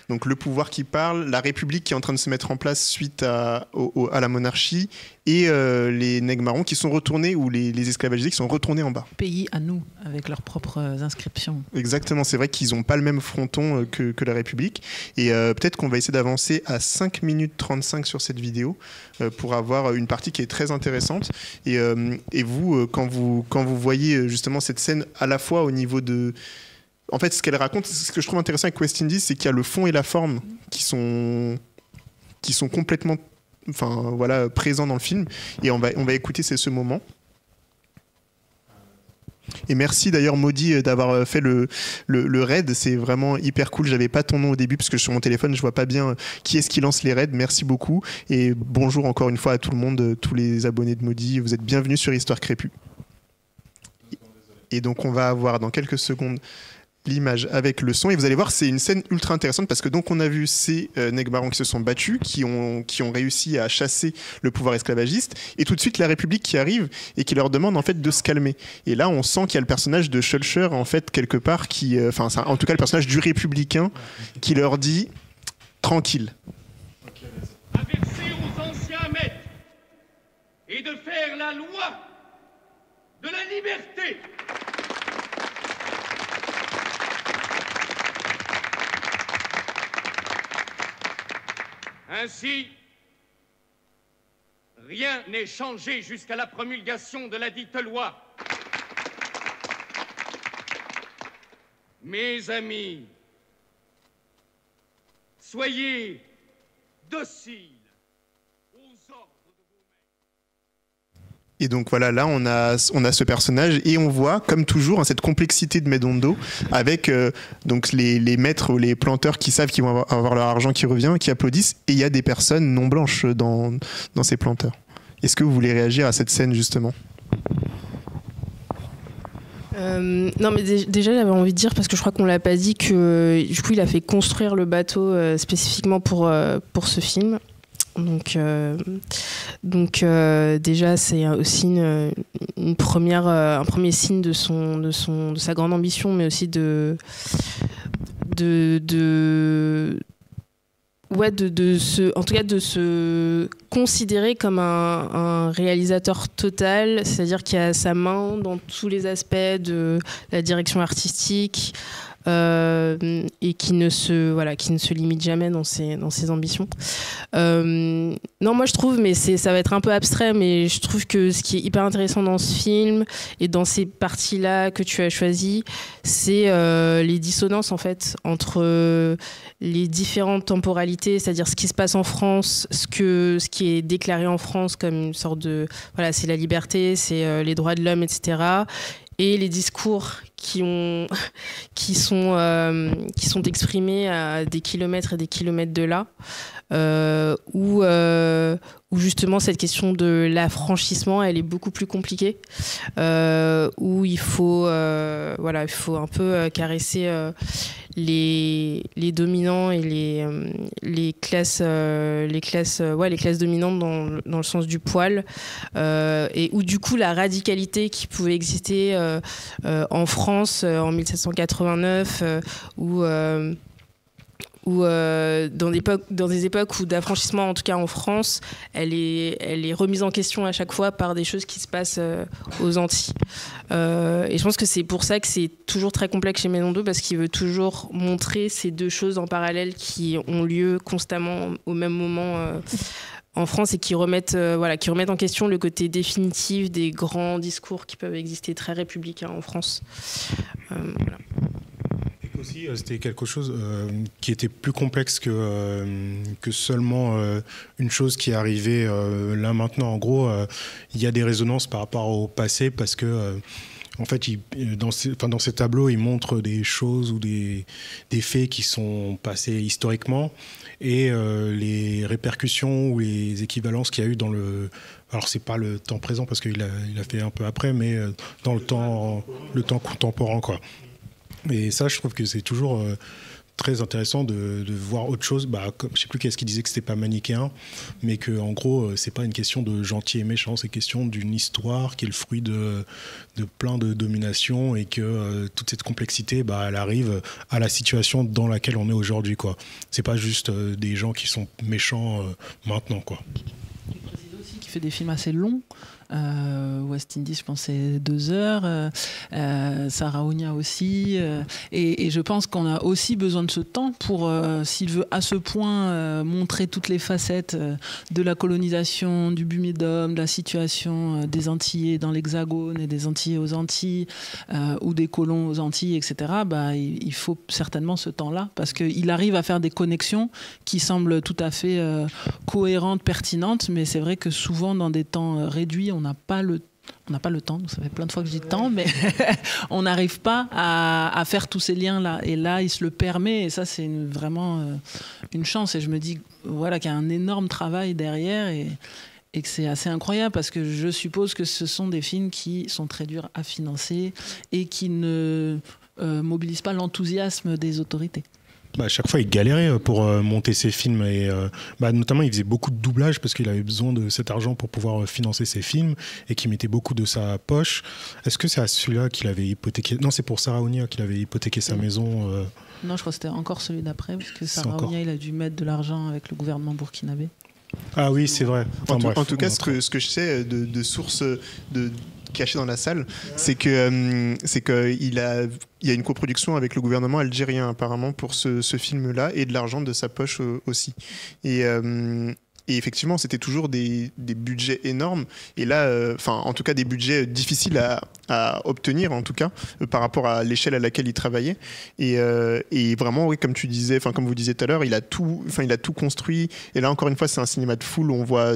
donc le pouvoir qui parle, la République qui est en train de se mettre en place suite à la monarchie, et les nègres marrons qui sont retournés, ou les esclavagisés qui sont retournés en bas. Pays à nous, avec leurs propres inscriptions. Exactement, c'est vrai qu'ils n'ont pas le même fronton que la République. Et peut-être qu'on va essayer d'avancer à 5 minutes 35 sur cette vidéo pour avoir une partie qui est très intéressante. Et vous, quand vous voyez justement cette scène, à la fois au niveau de... En fait, ce qu'elle raconte, ce que je trouve intéressant avec West Indies, c'est qu'il y a le fond et la forme qui sont complètement présents dans le film. Et on va écouter ce moment. Et merci d'ailleurs Maudit d'avoir fait le raid, c'est vraiment hyper cool. J'avais pas ton nom au début parce que sur mon téléphone je vois pas bien qui est-ce qui lance les raids. Merci beaucoup et bonjour encore une fois à tout le monde, tous les abonnés de Maudit, vous êtes bienvenus sur Histoire crépue. Et donc on va avoir dans quelques secondes l'image avec le son, et vous allez voir, c'est une scène ultra intéressante parce que donc on a vu ces nègres marrons qui se sont battus, qui ont réussi à chasser le pouvoir esclavagiste, et tout de suite la République qui arrive et qui leur demande en fait de se calmer. Et là on sent qu'il y a le personnage de Schulcher en fait quelque part qui, en tout cas le personnage du républicain qui leur dit tranquille. Averser aux anciens maîtres et de faire la loi de la liberté. Ainsi, rien n'est changé jusqu'à la promulgation de la dite loi. Mes amis, soyez dociles aux ordres de vos maîtres. Et donc voilà, là on a ce personnage et on voit comme toujours cette complexité de Medondo avec donc les maîtres ou les planteurs qui savent qu'ils vont avoir leur argent qui revient, qui applaudissent, et il y a des personnes non blanches dans ces planteurs. Est-ce que vous voulez réagir à cette scène justement ? Non, mais déjà j'avais envie de dire, parce que je crois qu'on l'a pas dit, que du coup il a fait construire le bateau spécifiquement pour ce film. Donc déjà c'est aussi une première, un premier signe de sa grande ambition, mais aussi de se considérer comme un réalisateur total, c'est-à-dire qu'il a sa main dans tous les aspects de la direction artistique, et qui ne se limite jamais dans ses ambitions. Non, moi je trouve, mais ça va être un peu abstrait, mais je trouve que ce qui est hyper intéressant dans ce film et dans ces parties-là que tu as choisies, c'est les dissonances en fait entre les différentes temporalités, c'est-à-dire ce qui se passe en France, ce qui est déclaré en France comme une sorte de c'est la liberté, c'est les droits de l'homme, etc. Et les discours qui sont exprimés à des kilomètres et des kilomètres de là, où justement cette question de l'affranchissement, elle est beaucoup plus compliquée, où il faut un peu caresser les dominants et les classes dominantes dans le sens du poil, et où du coup la radicalité qui pouvait exister en France en 1789, ou dans des époques où d'affranchissement, en tout cas en France, elle est remise en question à chaque fois par des choses qui se passent aux Antilles. Et je pense que c'est pour ça que c'est toujours très complexe chez Medondo, parce qu'il veut toujours montrer ces deux choses en parallèle qui ont lieu constamment au même moment en France, et qui remettent en question le côté définitif des grands discours qui peuvent exister très républicains en France. Voilà. Et aussi, c'était quelque chose qui était plus complexe que seulement une chose qui est arrivée là maintenant. En gros, il y a des résonances par rapport au passé, parce que en fait, dans ces tableaux, il montre des choses ou des faits qui sont passés historiquement, et les répercussions ou les équivalences qu'il y a eu dans le... Alors, c'est pas le temps présent, parce qu'il a fait un peu après, mais dans le temps contemporain, quoi. Et ça, je trouve que c'est toujours très intéressant de voir autre chose. Je sais plus qu'est-ce qui disait que c'était pas manichéen, mais que en gros, c'est pas une question de gentil et méchant, c'est question d'une histoire qui est le fruit de plein de dominations, et que toute cette complexité, elle arrive à la situation dans laquelle on est aujourd'hui, quoi. C'est pas juste des gens qui sont méchants maintenant, quoi. Il précise aussi qu'il fait des films assez longs. West Indies, je pense, c'est 2 heures. Sarah Onia aussi. Et je pense qu'on a aussi besoin de ce temps pour, s'il veut à ce point montrer toutes les facettes de la colonisation, du Bumédum, de la situation des Antillais dans l'Hexagone et des Antillais aux Antilles, ou des colons aux Antilles, etc. Il faut certainement ce temps-là, parce qu'il arrive à faire des connexions qui semblent tout à fait cohérentes, pertinentes, mais c'est vrai que souvent dans des temps réduits, on n'a pas le temps, ça fait plein de fois que je dis temps, mais on n'arrive pas à faire tous ces liens-là. Et là, il se le permet, et ça, c'est vraiment une chance. Et je me dis qu'il y a un énorme travail derrière, et que c'est assez incroyable, parce que je suppose que ce sont des films qui sont très durs à financer et qui ne mobilisent pas l'enthousiasme des autorités. À chaque fois, il galérait pour monter ses films, et notamment il faisait beaucoup de doublage parce qu'il avait besoin de cet argent pour pouvoir financer ses films, et qu'il mettait beaucoup de sa poche. Est-ce que c'est à celui-là qu'il avait hypothéqué? Non, c'est pour Sarah Onia qu'il avait hypothéqué sa maison. Non, je crois que c'était encore celui d'après, parce que Sarah Onia, il a dû mettre de l'argent avec le gouvernement burkinabé. Ah oui, c'est vrai. En tout cas, ce que je sais de sources cachées dans la salle, c'est qu'il y a une coproduction avec le gouvernement algérien apparemment pour ce film-là, et de l'argent de sa poche aussi. Et Et effectivement, c'était toujours des budgets énormes. Et là, en tout cas, des budgets difficiles à obtenir, en tout cas, par rapport à l'échelle à laquelle il travaillait. Et vraiment, oui, comme tu disais, comme vous disiez tout à l'heure, il a tout construit. Et là, encore une fois, c'est un cinéma de foule où on voit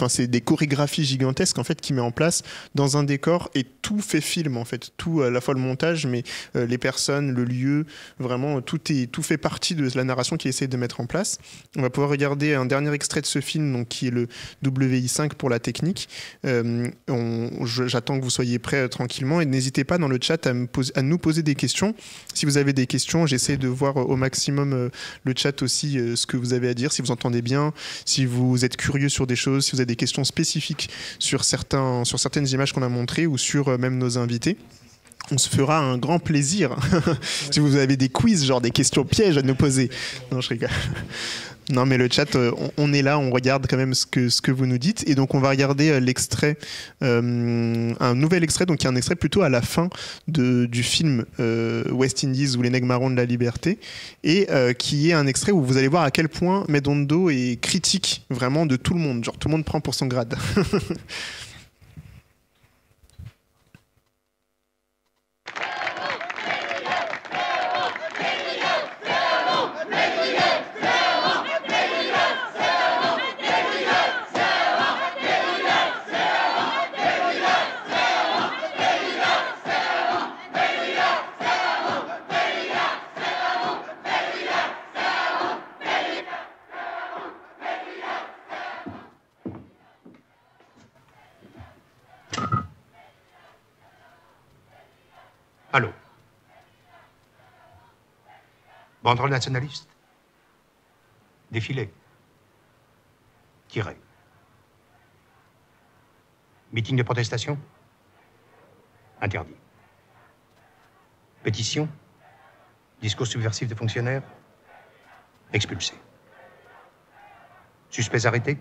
c'est des chorégraphies gigantesques, en fait, qu'il met en place dans un décor, et tout fait film, en fait. Tout, à la fois le montage, mais les personnes, le lieu, vraiment, tout fait partie de la narration qu'il essaie de mettre en place. On va pouvoir regarder un dernier extrait de ce film, donc, qui est le WI5 pour la technique. J'attends que vous soyez prêts tranquillement, et n'hésitez pas dans le chat à nous poser des questions. Si vous avez des questions, j'essaie de voir au maximum le chat aussi, ce que vous avez à dire, si vous entendez bien, si vous êtes curieux sur des choses, si vous avez des questions spécifiques sur certaines images qu'on a montrées, ou sur même nos invités. On se fera un grand plaisir si vous avez des quiz, genre des questions pièges à nous poser. Non, je rigole. Non, mais le chat, on est là, on regarde quand même ce que vous nous dites. Et donc, on va regarder l'extrait, un nouvel extrait, donc il y a un extrait plutôt à la fin du film West Indies ou Les Nègres Marrons de la Liberté, et qui est un extrait où vous allez voir à quel point Medondo est critique vraiment de tout le monde. Genre, tout le monde prend pour son grade. Allô? Banderole nationaliste? Défilé? Tiré? Meeting de protestation? Interdit. Pétition? Discours subversif de fonctionnaires? Expulsé. Suspects arrêtés?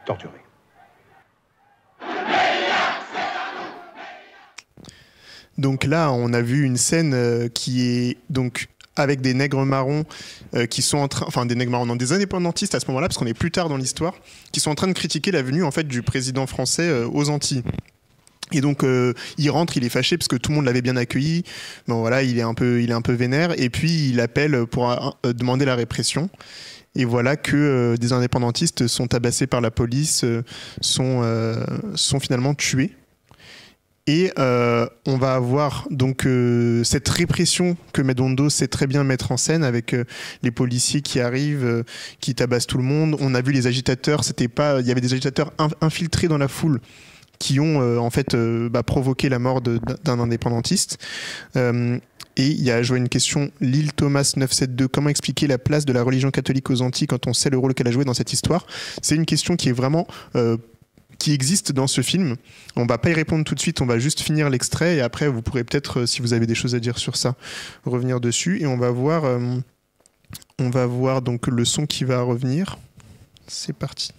Torturés. Donc là, on a vu une scène qui est donc avec des nègres marrons qui sont en train, enfin des nègres marrons, non, des indépendantistes à ce moment-là, parce qu'on est plus tard dans l'histoire, qui sont en train de critiquer la venue en fait du président français aux Antilles. Et donc il rentre, il est fâché parce que tout le monde l'avait bien accueilli. Bon voilà, il est un peu vénère, et puis il appelle pour demander la répression. Et voilà que des indépendantistes sont tabassés par la police, sont finalement tués. Et on va avoir donc cette répression que Medondo sait très bien mettre en scène, avec les policiers qui arrivent, qui tabassent tout le monde. On a vu les agitateurs, il y avait des agitateurs infiltrés dans la foule qui ont en fait provoqué la mort d'un indépendantiste. Et il y a joué une question, Lille Thomas 972, comment expliquer la place de la religion catholique aux Antilles quand on sait le rôle qu'elle a joué dans cette histoire? C'est une question qui est vraiment qui existe dans ce film. On va pas y répondre tout de suite, on va juste finir l'extrait, et après vous pourrez peut-être, si vous avez des choses à dire sur ça, revenir dessus. Et on va voir donc le son qui va revenir. C'est parti.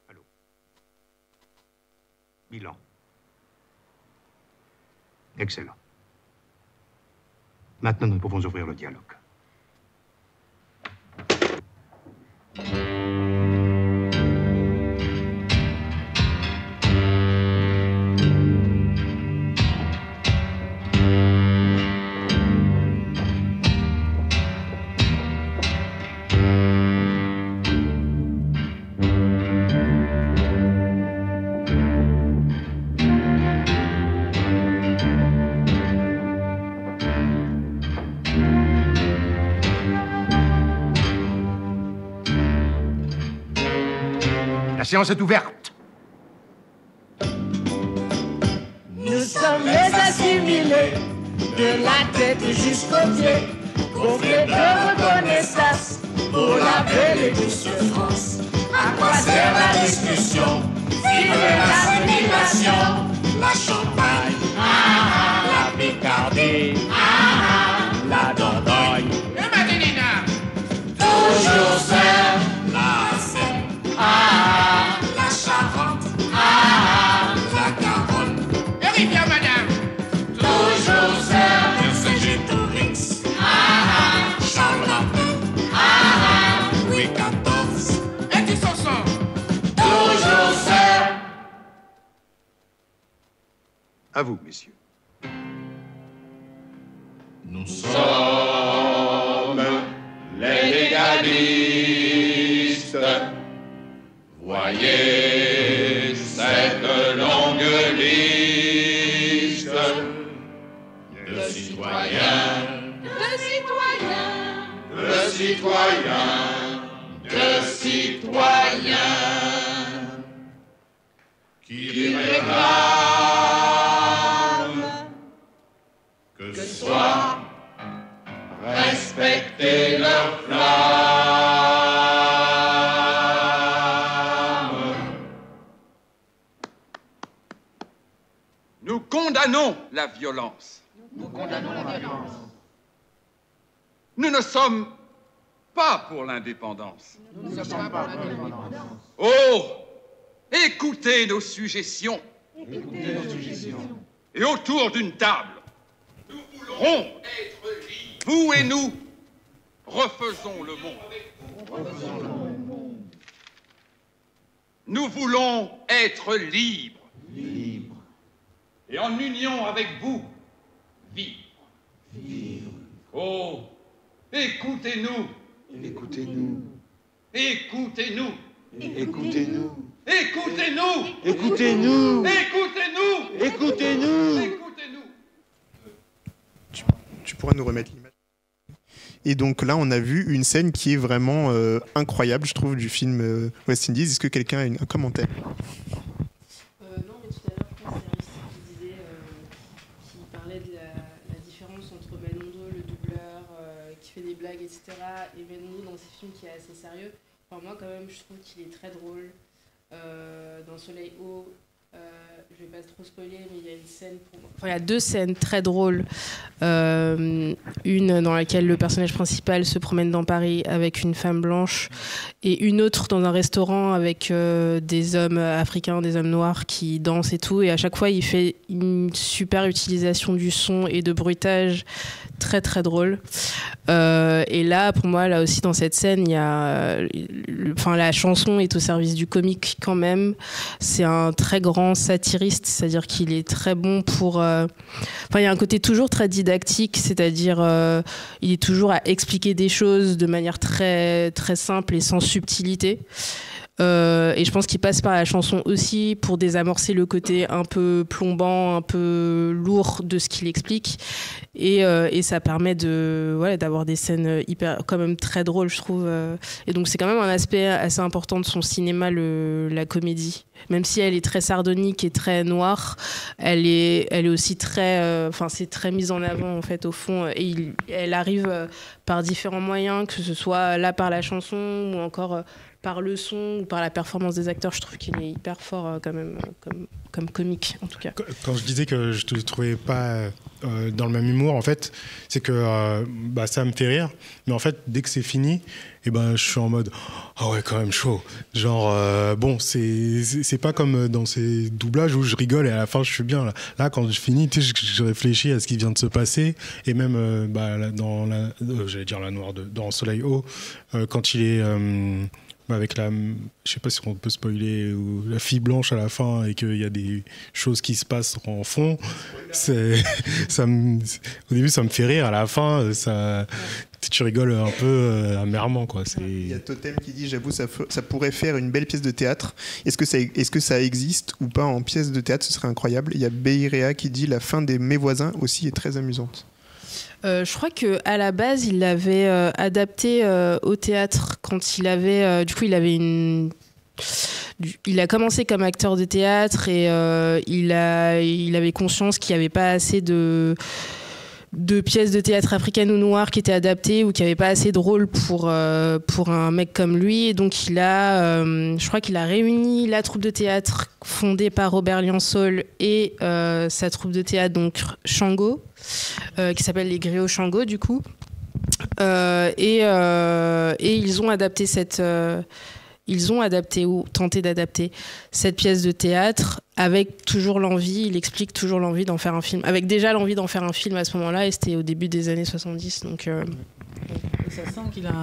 Allô? Bilan. Excellent. Maintenant, nous pouvons ouvrir le dialogue. La séance est ouverte. Nous sommes les assimilés, de la tête jusqu'aux pieds, gonflés de reconnaissance pour laver les douces France. À quoi sert la discussion? Vive l'assimilation, la Champagne, la Picardie, la Dordogne, le Madinina, toujours seul, la Seine, la Charente, la Garonne, et Rivière Madame, toujours seul, le CGP, À vous, messieurs. Nous sommes les légalistes. Voyez cette longue liste de citoyens, de citoyens qui réclament que soit respecté leur flamme. Nous condamnons la violence. Nous ne sommes pas pour l'indépendance. Oh, écoutez nos suggestions. Et autour d'une table, nous voulons être libres. Vous et nous, refaisons le monde. Nous voulons être libres. Et en union avec vous, vivre. Oh, écoutez-nous. Écoutez-nous. Écoutez-nous. Écoutez-nous. Écoutez-nous. Écoutez-nous. Écoutez-nous. Écoutez-nous. Écoutez-nous. Tu pourras nous remettre l'image. Et donc là, on a vu une scène qui est vraiment incroyable, je trouve, du film West Indies. Est-ce que quelqu'un a un commentaire? Non, mais tout à l'heure, je pense que c'est Aristide qui disait, qui parlait de la différence entre Belmondo, le doubleur, qui fait des blagues, etc., et Belmondo dans ses films qui est assez sérieux. Enfin, moi, quand même, je trouve qu'il est très drôle. Dans Soleil haut, je vais pas trop spoiler, mais il y a une scène il y a deux scènes très drôles. Une dans laquelle le personnage principal se promène dans Paris avec une femme blanche, et une autre dans un restaurant avec des hommes africains, des hommes noirs qui dansent et tout. Et à chaque fois, il fait une super utilisation du son et de bruitage très très drôle. Et là, pour moi, là aussi dans cette scène, il y a, la chanson est au service du comique quand même. C'est un très grand satiriste, c'est-à-dire qu'il est très bon pour. Il y a un côté toujours très didactique, c'est-à-dire il est toujours à expliquer des choses de manière très très simple et sans subtilité. Et je pense qu'il passe par la chanson aussi pour désamorcer le côté un peu plombant, un peu lourd de ce qu'il explique, et ça permet d'avoir des scènes quand même très drôles, je trouve. Et donc c'est quand même un aspect assez important de son cinéma, la comédie, même si elle est très sardonique et très noire, elle est aussi très, c'est très mise en avant en fait au fond, et elle arrive par différents moyens, que ce soit là par la chanson ou encore par le son ou par la performance des acteurs. Je trouve qu'il est hyper fort quand même, comme comique en tout cas. Quand je disais que je ne te trouvais pas dans le même humour, en fait, c'est que ça me fait rire, mais en fait, dès que c'est fini, je suis en mode ah ouais, quand même chaud. Genre, c'est pas comme dans ces doublages où je rigole et à la fin je suis bien. Là quand je finis, je réfléchis à ce qui vient de se passer, et même dans j'allais dire la noire dans Soleil haut, quand il est avec je sais pas si on peut spoiler, ou la fille blanche à la fin, et qu'il y a des choses qui se passent en fond, au début ça me fait rire, à la fin tu rigoles un peu amèrement, quoi. Il y a Totem qui dit, j'avoue, ça pourrait faire une belle pièce de théâtre. Est-ce que ça existe ou pas en pièce de théâtre? Ce serait incroyable. Il y a Beirea qui dit, la fin des Mes voisins aussi est très amusante. Je crois qu'à la base, il l'avait adapté au théâtre quand il avait... il a commencé comme acteur de théâtre, et il avait conscience qu'il n'y avait pas assez de pièces de théâtre africaines ou noires qui étaient adaptées, ou qui n'avaient pas assez de rôle pour un mec comme lui. Et donc je crois qu'il a réuni la troupe de théâtre fondée par Robert Liansol et sa troupe de théâtre, donc Shango, qui s'appelle les Griots Shango du coup. Et ils ont adapté ou tenté d'adapter cette pièce de théâtre avec toujours l'envie, il explique toujours l'envie d'en faire un film, avec déjà l'envie d'en faire un film à ce moment-là, et c'était au début des années 70, donc Ça sent qu'il a,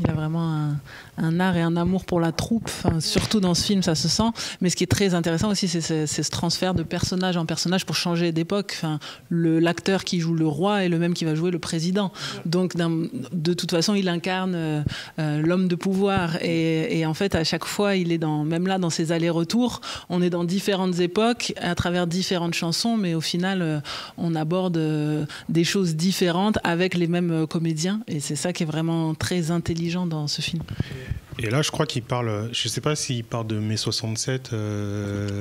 il a vraiment un art et un amour pour la troupe. Enfin, surtout dans ce film, ça se sent. Mais ce qui est très intéressant aussi, c'est ce transfert de personnage en personnage pour changer d'époque. Enfin, l'acteur qui joue le roi est le même qui va jouer le président. Donc, de toute façon, il incarne l'homme de pouvoir. Et en fait, à chaque fois, il est même là, dans ses allers-retours, on est dans différentes époques, à travers différentes chansons, mais au final, on aborde des choses différentes avec les mêmes comédiens. Et c'est ça qui est vraiment très intelligent dans ce film. Et là, je crois qu'il parle, je sais pas s'il parle de mai 67.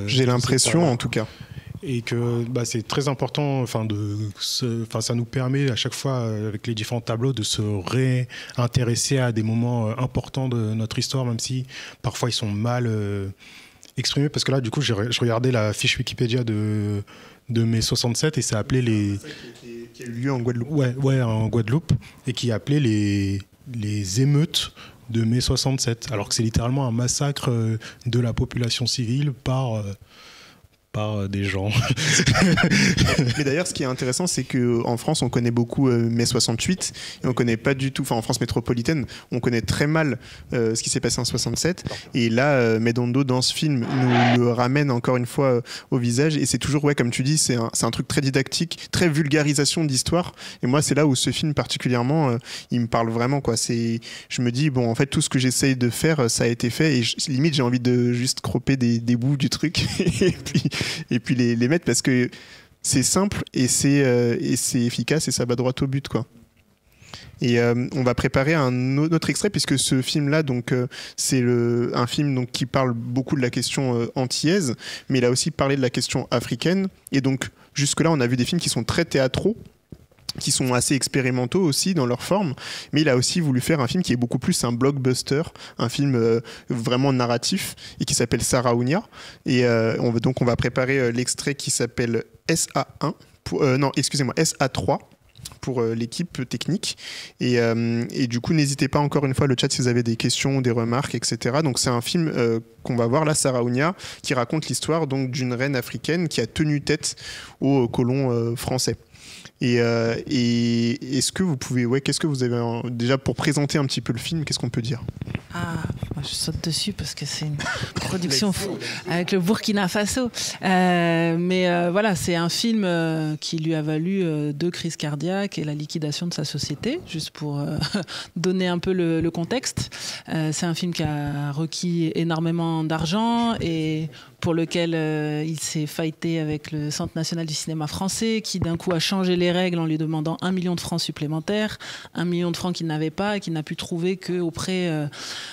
J'ai l'impression, en tout cas. Et que c'est très important, ça nous permet à chaque fois, avec les différents tableaux, de se réintéresser à des moments importants de notre histoire, même si parfois ils sont mal exprimés. Parce que là, du coup, je regardais la fiche Wikipédia de mai 67 et ça appelait les... Qui a eu lieu en Guadeloupe. Ouais, en Guadeloupe, et qui appelait les émeutes de mai 67, alors que c'est littéralement un massacre de la population civile par des gens. Mais d'ailleurs, ce qui est intéressant, c'est qu'en France, on connaît beaucoup mai 68, et on connaît pas du tout, en France métropolitaine, on connaît très mal ce qui s'est passé en 67. Et là, Medondo, dans ce film, nous le ramène encore une fois au visage. Et c'est toujours, comme tu dis, c'est un truc très didactique, très vulgarisation d'histoire. Et moi, c'est là où ce film, particulièrement, il me parle vraiment, quoi. Je me dis, bon, en fait, tout ce que j'essaye de faire, ça a été fait. Et limite, j'ai envie de juste cropper des bouts du truc. et puis les mettre, parce que c'est simple et c'est efficace et ça va droit au but, quoi. Et on va préparer un autre extrait, puisque ce film-là, donc, c'est un film donc, qui parle beaucoup de la question antillaise, mais il a aussi parlé de la question africaine. Et donc, jusque-là, on a vu des films qui sont très théâtraux, qui sont assez expérimentaux aussi dans leur forme, mais il a aussi voulu faire un film qui est beaucoup plus un blockbuster, un film vraiment narratif, et qui s'appelle Saraounia. Et on va préparer l'extrait qui s'appelle SA1, SA3, pour l'équipe technique. Et du coup, n'hésitez pas, encore une fois, le chat, si vous avez des questions, des remarques, etc. Donc c'est un film qu'on va voir là, Saraounia, qui raconte l'histoire donc d'une reine africaine qui a tenu tête aux colons français. Et est-ce que vous pouvez, qu'est-ce que vous avez déjà pour présenter un petit peu le film, qu'est-ce qu'on peut dire? Moi je saute dessus parce que c'est une production avec le Burkina Faso. Mais voilà, c'est un film qui lui a valu 2 crises cardiaques et la liquidation de sa société, juste pour donner un peu le contexte. C'est un film qui a requis énormément d'argent et pour lequel il s'est fighté avec le Centre national du cinéma français, qui d'un coup a changé les règles en lui demandant 1 million de francs supplémentaires, 1 million de francs qu'il n'avait pas et qu'il n'a pu trouver qu'auprès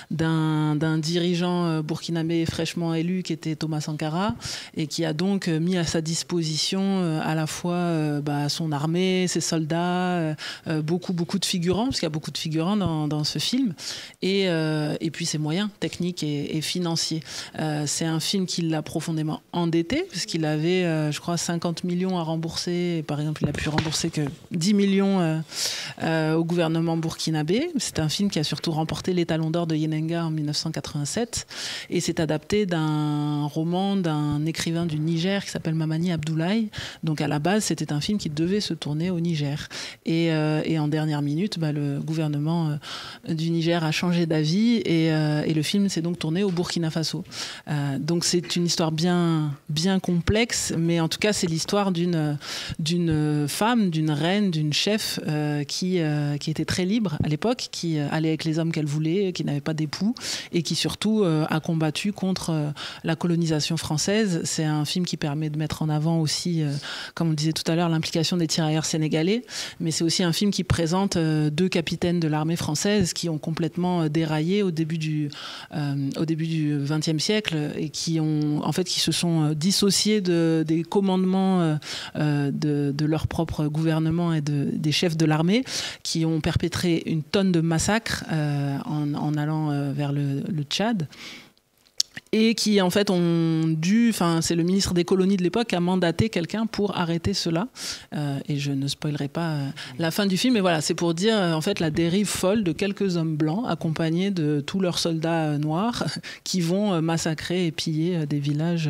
d'un dirigeant burkinabé fraîchement élu qui était Thomas Sankara, et qui a donc mis à sa disposition à la fois son armée, ses soldats, beaucoup de figurants, parce qu'il y a beaucoup de figurants dans ce film, et puis ses moyens techniques et financiers. C'est un film qui l'a profondément endetté, puisqu'il avait, je crois, 50 millions à rembourser. Et par exemple, il a pu rembourser que 10 millions au gouvernement burkinabé. C'est un film qui a surtout remporté l'étalon d'or de Yenenga en 1987. Et c'est adapté d'un roman d'un écrivain du Niger qui s'appelle Mamani Abdoulaye. Donc à la base, c'était un film qui devait se tourner au Niger. Et en dernière minute, le gouvernement du Niger a changé d'avis et le film s'est donc tourné au Burkina Faso. Donc c'est une histoire bien complexe, mais en tout cas c'est l'histoire d'une femme, d'une reine, d'une chef qui était très libre à l'époque, qui allait avec les hommes qu'elle voulait, qui n'avait pas d'époux et qui surtout a combattu contre la colonisation française. C'est un film qui permet de mettre en avant aussi, comme on disait tout à l'heure, l'implication des tirailleurs sénégalais, mais c'est aussi un film qui présente 2 capitaines de l'armée française qui ont complètement déraillé au début du XXe siècle et qui se sont dissociés des commandements de leur propre gouvernement et des chefs de l'armée, qui ont perpétré une tonne de massacres en allant vers le Tchad. Et qui en fait c'est le ministre des colonies de l'époque qui a mandaté quelqu'un pour arrêter cela. Et je ne spoilerai pas la fin du film, mais voilà, c'est pour dire en fait la dérive folle de quelques hommes blancs accompagnés de tous leurs soldats noirs qui vont massacrer et piller des villages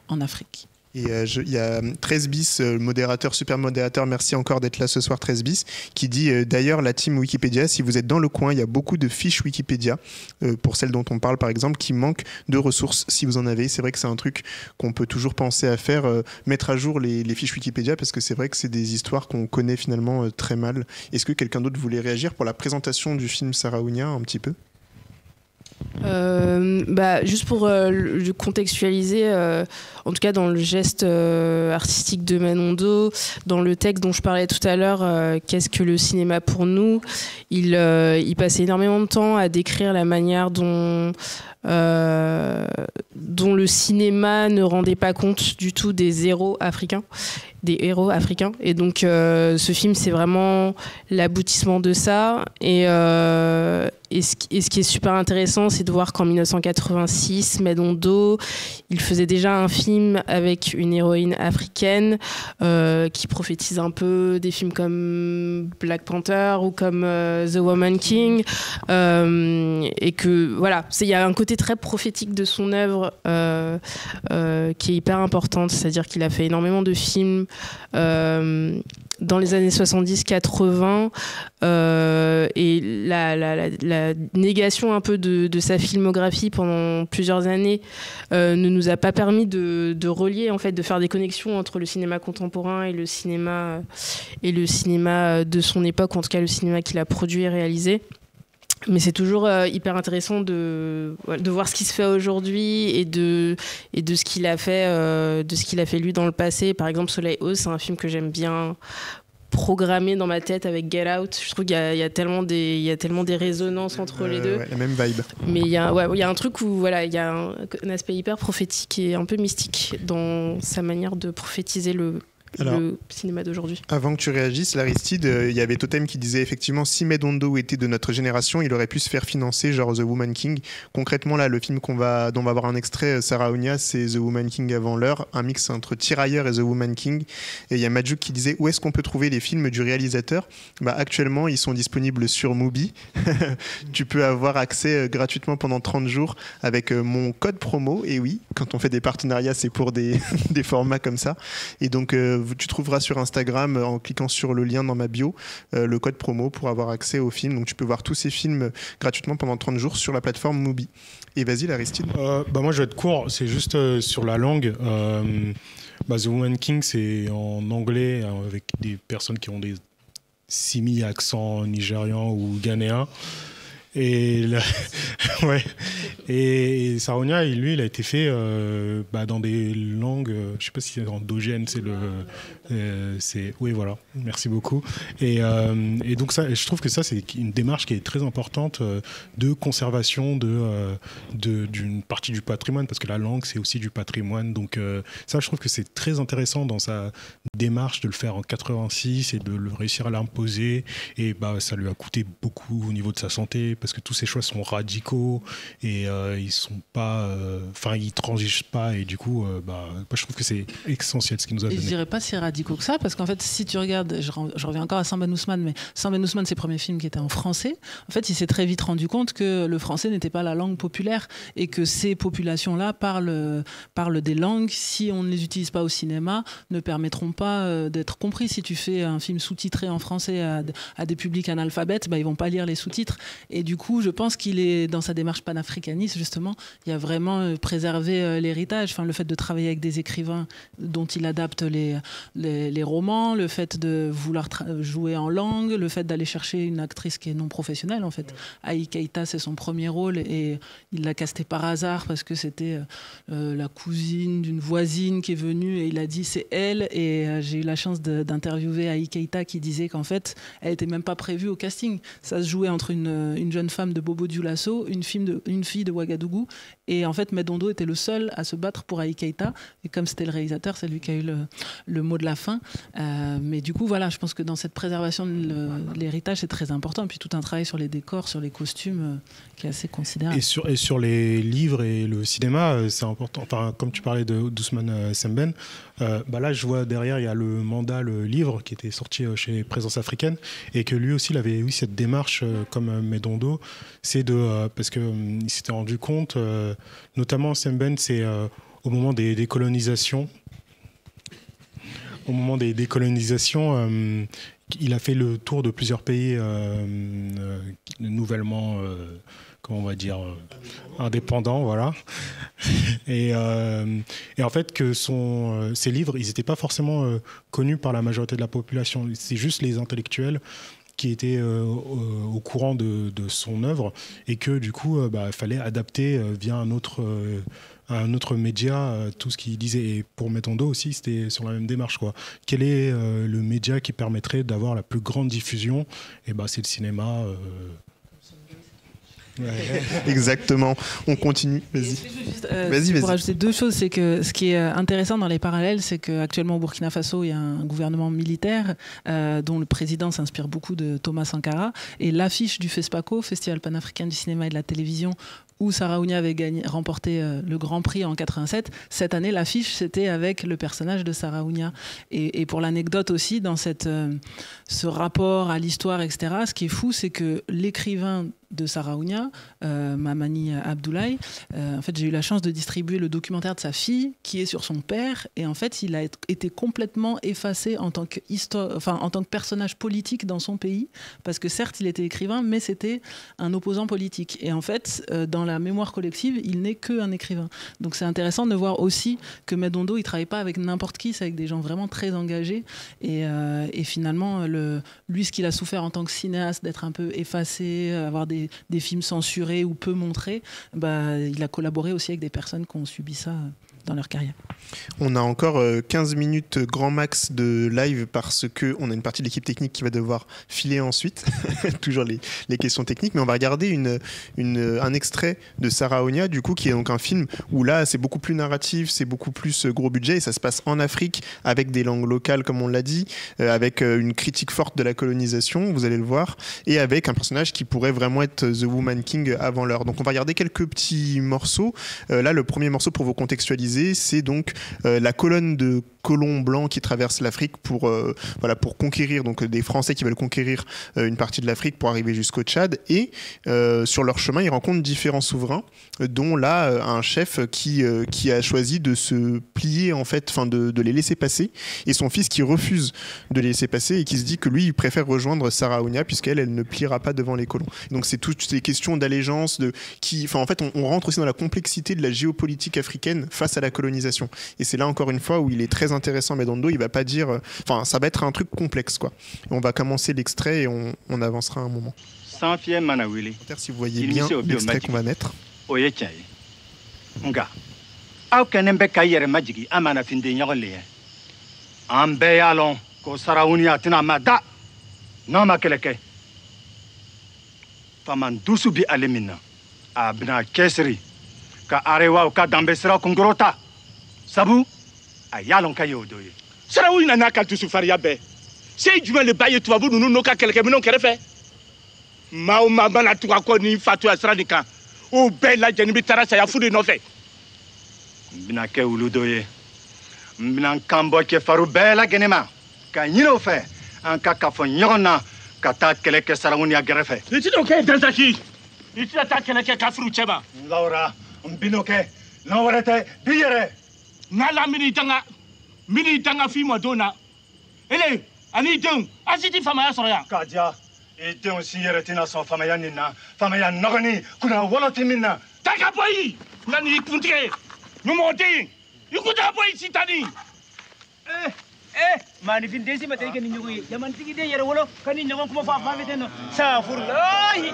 en Afrique. Et il y a 13 bis, modérateur, super modérateur, merci encore d'être là ce soir 13 bis, qui dit d'ailleurs la team Wikipédia, si vous êtes dans le coin, il y a beaucoup de fiches Wikipédia, pour celles dont on parle par exemple, qui manquent de ressources si vous en avez. C'est vrai que c'est un truc qu'on peut toujours penser à faire, mettre à jour les fiches Wikipédia, parce que c'est vrai que c'est des histoires qu'on connaît finalement très mal. Est-ce que quelqu'un d'autre voulait réagir pour la présentation du film Sarraounia un petit peu ? Juste pour contextualiser, en tout cas dans le geste artistique de Menondo, dans le texte dont je parlais tout à l'heure, qu'est-ce que le cinéma pour nous, il passait énormément de temps à décrire la manière dont le cinéma ne rendait pas compte du tout des héros africains. Et donc ce film, c'est vraiment l'aboutissement de ça. Et ce qui est super intéressant, c'est de voir qu'en 1986, Menondo, il faisait déjà un film avec une héroïne africaine qui prophétise un peu des films comme Black Panther ou comme The Woman King. Et que voilà, il y a un côté très prophétique de son œuvre qui est hyper importante. C'est-à-dire qu'il a fait énormément de films dans les années 70-80 et la négation un peu de sa filmographie pendant plusieurs années ne nous a pas permis de relier, en fait, de faire des connexions entre le cinéma contemporain et le cinéma de son époque, en tout cas le cinéma qu'il a produit et réalisé. Mais c'est toujours hyper intéressant de voir ce qui se fait aujourd'hui et de ce qu'il a fait lui dans le passé. Par exemple, Soleil Hausse, c'est un film que j'aime bien programmer dans ma tête avec Get Out. Je trouve qu'il y a tellement des résonances entre les deux. La même vibe. Mais il y a un truc où il y a un aspect hyper prophétique et un peu mystique dans sa manière de prophétiser le cinéma d'aujourd'hui. Avant que tu réagisses, l'Aristide, il y avait Totem qui disait effectivement si Menondo était de notre génération, il aurait pu se faire financer genre The Woman King. Concrètement là, le film dont on va avoir un extrait, Sarraounia, c'est The Woman King avant l'heure, un mix entre Tirailleurs et The Woman King. Et il y a Majuk qui disait où est-ce qu'on peut trouver les films du réalisateur ? Actuellement, ils sont disponibles sur Mubi. Tu peux avoir accès gratuitement pendant 30 jours avec mon code promo. Et oui, quand on fait des partenariats, c'est pour des formats comme ça. Et donc tu trouveras sur Instagram, en cliquant sur le lien dans ma bio, le code promo pour avoir accès aux films. Donc tu peux voir tous ces films gratuitement pendant 30 jours sur la plateforme Mubi. Et vas-y, l'Aristide. Moi, je vais être court. C'est juste sur la langue. The Woman King, c'est en anglais, avec des personnes qui ont des simi-accents nigérians ou ghanéens. Et Sarraounia, lui, il a été fait dans des langues, je sais pas si c'est endogène, oui, voilà, merci beaucoup. Et donc ça, je trouve que ça, c'est une démarche qui est très importante de conservation d'une partie du patrimoine, parce que la langue, c'est aussi du patrimoine. Donc ça, je trouve que c'est très intéressant dans sa démarche de le faire en 86 et de le réussir à l'imposer. Et ça lui a coûté beaucoup au niveau de sa santé, parce que tous ces choix sont radicaux et ils sont pas, ils transigent pas, et du coup, je trouve que c'est essentiel ce qu'il nous a donné. Je dirais pas si radicaux que ça, parce qu'en fait, si tu regardes, je reviens encore à Sam Ben Ousmane, mais Sam Ben Ousmane, ses premiers films qui étaient en français, en fait, il s'est très vite rendu compte que le français n'était pas la langue populaire et que ces populations-là parlent des langues, si on ne les utilise pas au cinéma, ne permettront pas d'être compris. Si tu fais un film sous-titré en français à des publics analphabètes, ils vont pas lire les sous-titres. Et du coup, je pense qu'il est dans sa démarche panafricaniste, justement, il y a vraiment préservé l'héritage, le fait de travailler avec des écrivains dont il adapte les romans, le fait de vouloir jouer en langue, le fait d'aller chercher une actrice qui est non professionnelle, en fait. Aïe Keïta, c'est son premier rôle et il l'a casté par hasard parce que c'était la cousine d'une voisine qui est venue et il a dit c'est elle, et j'ai eu la chance d'interviewer Aïe Keïta qui disait qu'en fait elle était même pas prévue au casting. Ça se jouait entre une jeune femme de Bobo Dioulasso, une fille de Ouagadougou, et en fait Menondo était le seul à se battre pour Aïe Keïta, et comme c'était le réalisateur, c'est lui qui a eu le mot de la fin. Mais du coup, voilà, je pense que dans cette préservation de l'héritage, c'est très important. Et puis tout un travail sur les décors, sur les costumes, qui est assez considérable. Et sur les livres et le cinéma, c'est important. Comme tu parlais d'Ousmane Sembène, là, je vois derrière, il y a le mandat, le livre qui était sorti chez Présence Africaine, et que lui aussi, il avait eu cette démarche comme Menondo, c'est parce qu'il s'était rendu compte, notamment Sembène, c'est au moment des décolonisations, au moment des décolonisations, il a fait le tour de plusieurs pays nouvellement, comment on va dire, indépendants, voilà. Et en fait, que ses livres, ils n'étaient pas forcément connus par la majorité de la population. C'est juste les intellectuels qui étaient au courant de son œuvre et que du coup, fallait adapter via un autre média tout ce qu'il disait. Et pour Metondo aussi, c'était sur la même démarche, quoi. Quel est le média qui permettrait d'avoir la plus grande diffusion? Et c'est le cinéma. Ouais. Exactement. On continue. Vas-y. Vas-y. Pour ajouter deux choses, c'est que ce qui est intéressant dans les parallèles, c'est qu'actuellement au Burkina Faso, il y a un gouvernement militaire dont le président s'inspire beaucoup de Thomas Sankara. Et l'affiche du FESPACO, Festival panafricain du cinéma et de la télévision, où Sarah Ounia avait remporté le Grand Prix en 87. Cette année, l'affiche, c'était avec le personnage de Sarah Ounia. Et pour l'anecdote aussi, dans ce rapport à l'histoire, etc., ce qui est fou, c'est que l'écrivain de Sarah Ounia, Mamani Abdoulaye, en fait, j'ai eu la chance de distribuer le documentaire de sa fille, qui est sur son père, et en fait, il a été complètement effacé en tant que personnage politique dans son pays, parce que certes, il était écrivain, mais c'était un opposant politique. Et en fait, dans la mémoire collective, il n'est qu'un écrivain. Donc c'est intéressant de voir aussi que Metondo, il travaille pas avec n'importe qui, c'est avec des gens vraiment très engagés. Et finalement, lui, ce qu'il a souffert en tant que cinéaste, d'être un peu effacé, avoir des films censurés ou peu montrés, il a collaboré aussi avec des personnes qui ont subi ça dans leur carrière. On a encore 15 minutes grand max de live parce qu'on a une partie de l'équipe technique qui va devoir filer ensuite. Toujours les questions techniques, mais on va regarder un extrait de Sarah Ounia, du coup, qui est donc un film où là, c'est beaucoup plus narratif, c'est beaucoup plus gros budget, et ça se passe en Afrique avec des langues locales, comme on l'a dit, avec une critique forte de la colonisation, vous allez le voir, et avec un personnage qui pourrait vraiment être The Woman King avant l'heure. Donc on va regarder quelques petits morceaux. Là, le premier morceau, pour vous contextualiser, c'est donc la colonne de colons blancs qui traversent l'Afrique pour conquérir, donc des Français qui veulent conquérir une partie de l'Afrique pour arriver jusqu'au Tchad, et sur leur chemin ils rencontrent différents souverains, dont là un chef qui a choisi de se plier, en fait, de les laisser passer, et son fils qui refuse de les laisser passer et qui se dit que lui il préfère rejoindre Sarah Ounia puisqu'elle ne pliera pas devant les colons. Donc c'est toutes ces questions d'allégeance, en fait on rentre aussi dans la complexité de la géopolitique africaine face à la colonisation, et c'est là encore une fois où il est très intéressant. Metondo, il va pas dire, ça va être un truc complexe, quoi. Et on va commencer l'extrait et on avancera un moment. Sans fier manawili. Si vous voyez bien l'extrait qu'on va mettre. Nga. Aw kenembe kayere majigi amana finde nyogole. Ambe alon ko Sarawuni atina mada. No makeleke. Faman dusu bi alemina. Abna kesri. Ka arewa ka dambesra kungurota. Sabu ayalon kayo doye. Sarawuni nana ka dusu faria be. Sei juma le baye tubabu nunu no ka keleke minon kerefe. Mao mabana tuka ko ni fatu asradika. O bella jeni bi tarasa ya fude no fe. Mbina ke uludoye. Mbina kambo ke faru bella genema. Ka nyino fe. An ka kafo nyona ka ta keleke Sarawuni ya gerefe. Iti no ke danzaki. Iti ta keleke kafru chema. Laura, mbino ke no warete biyere. Nala mini tanga fi modona. Ele ani dun asiti fama ya soroya. Kaja. Et on s'y retina son famaya nina, famaya nogani, kuna woloti minna. Taka boy, nani kuntre. No moti. Yukuta boy sitani. Mani fin desi mate ke ninyo yi. Yaman tigi de yere wolo kani nyago kuma fa fa meteno. Sa furlahi.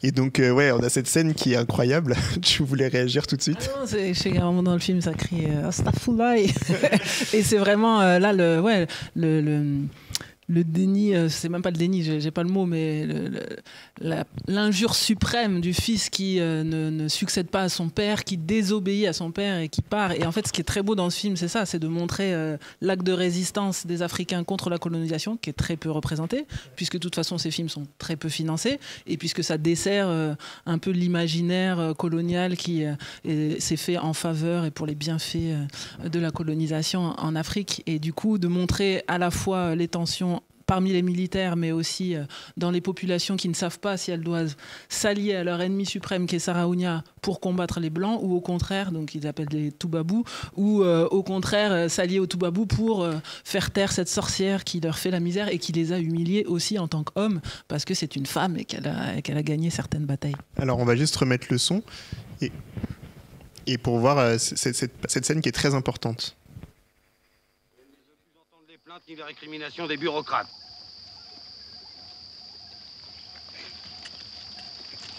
Et donc, on a cette scène qui est incroyable. Tu voulais réagir tout de suite? Ah non, je sais qu'à un moment dans le film, ça crie Astaghfirullah. Et c'est vraiment là le déni, c'est même pas le déni, j'ai pas le mot, mais l'injure suprême du fils qui ne succède pas à son père, qui désobéit à son père et qui part. Et en fait, ce qui est très beau dans ce film, c'est ça, c'est de montrer l'acte de résistance des Africains contre la colonisation, qui est très peu représenté, puisque de toute façon, ces films sont très peu financés, et puisque ça dessert un peu l'imaginaire colonial qui s'est fait en faveur et pour les bienfaits de la colonisation en Afrique. Et du coup, de montrer à la fois les tensions parmi les militaires, mais aussi dans les populations qui ne savent pas si elles doivent s'allier à leur ennemi suprême qui est Saraounia pour combattre les Blancs, ou au contraire, donc ils appellent les Toubabous, ou au contraire s'allier aux Toubabous pour faire taire cette sorcière qui leur fait la misère et qui les a humiliés aussi en tant qu'hommes, parce que c'est une femme et qu'elle a gagné certaines batailles. Alors on va juste remettre le son et pour voir cette scène qui est très importante. Les plaintes ni les récriminations des bureaucrates.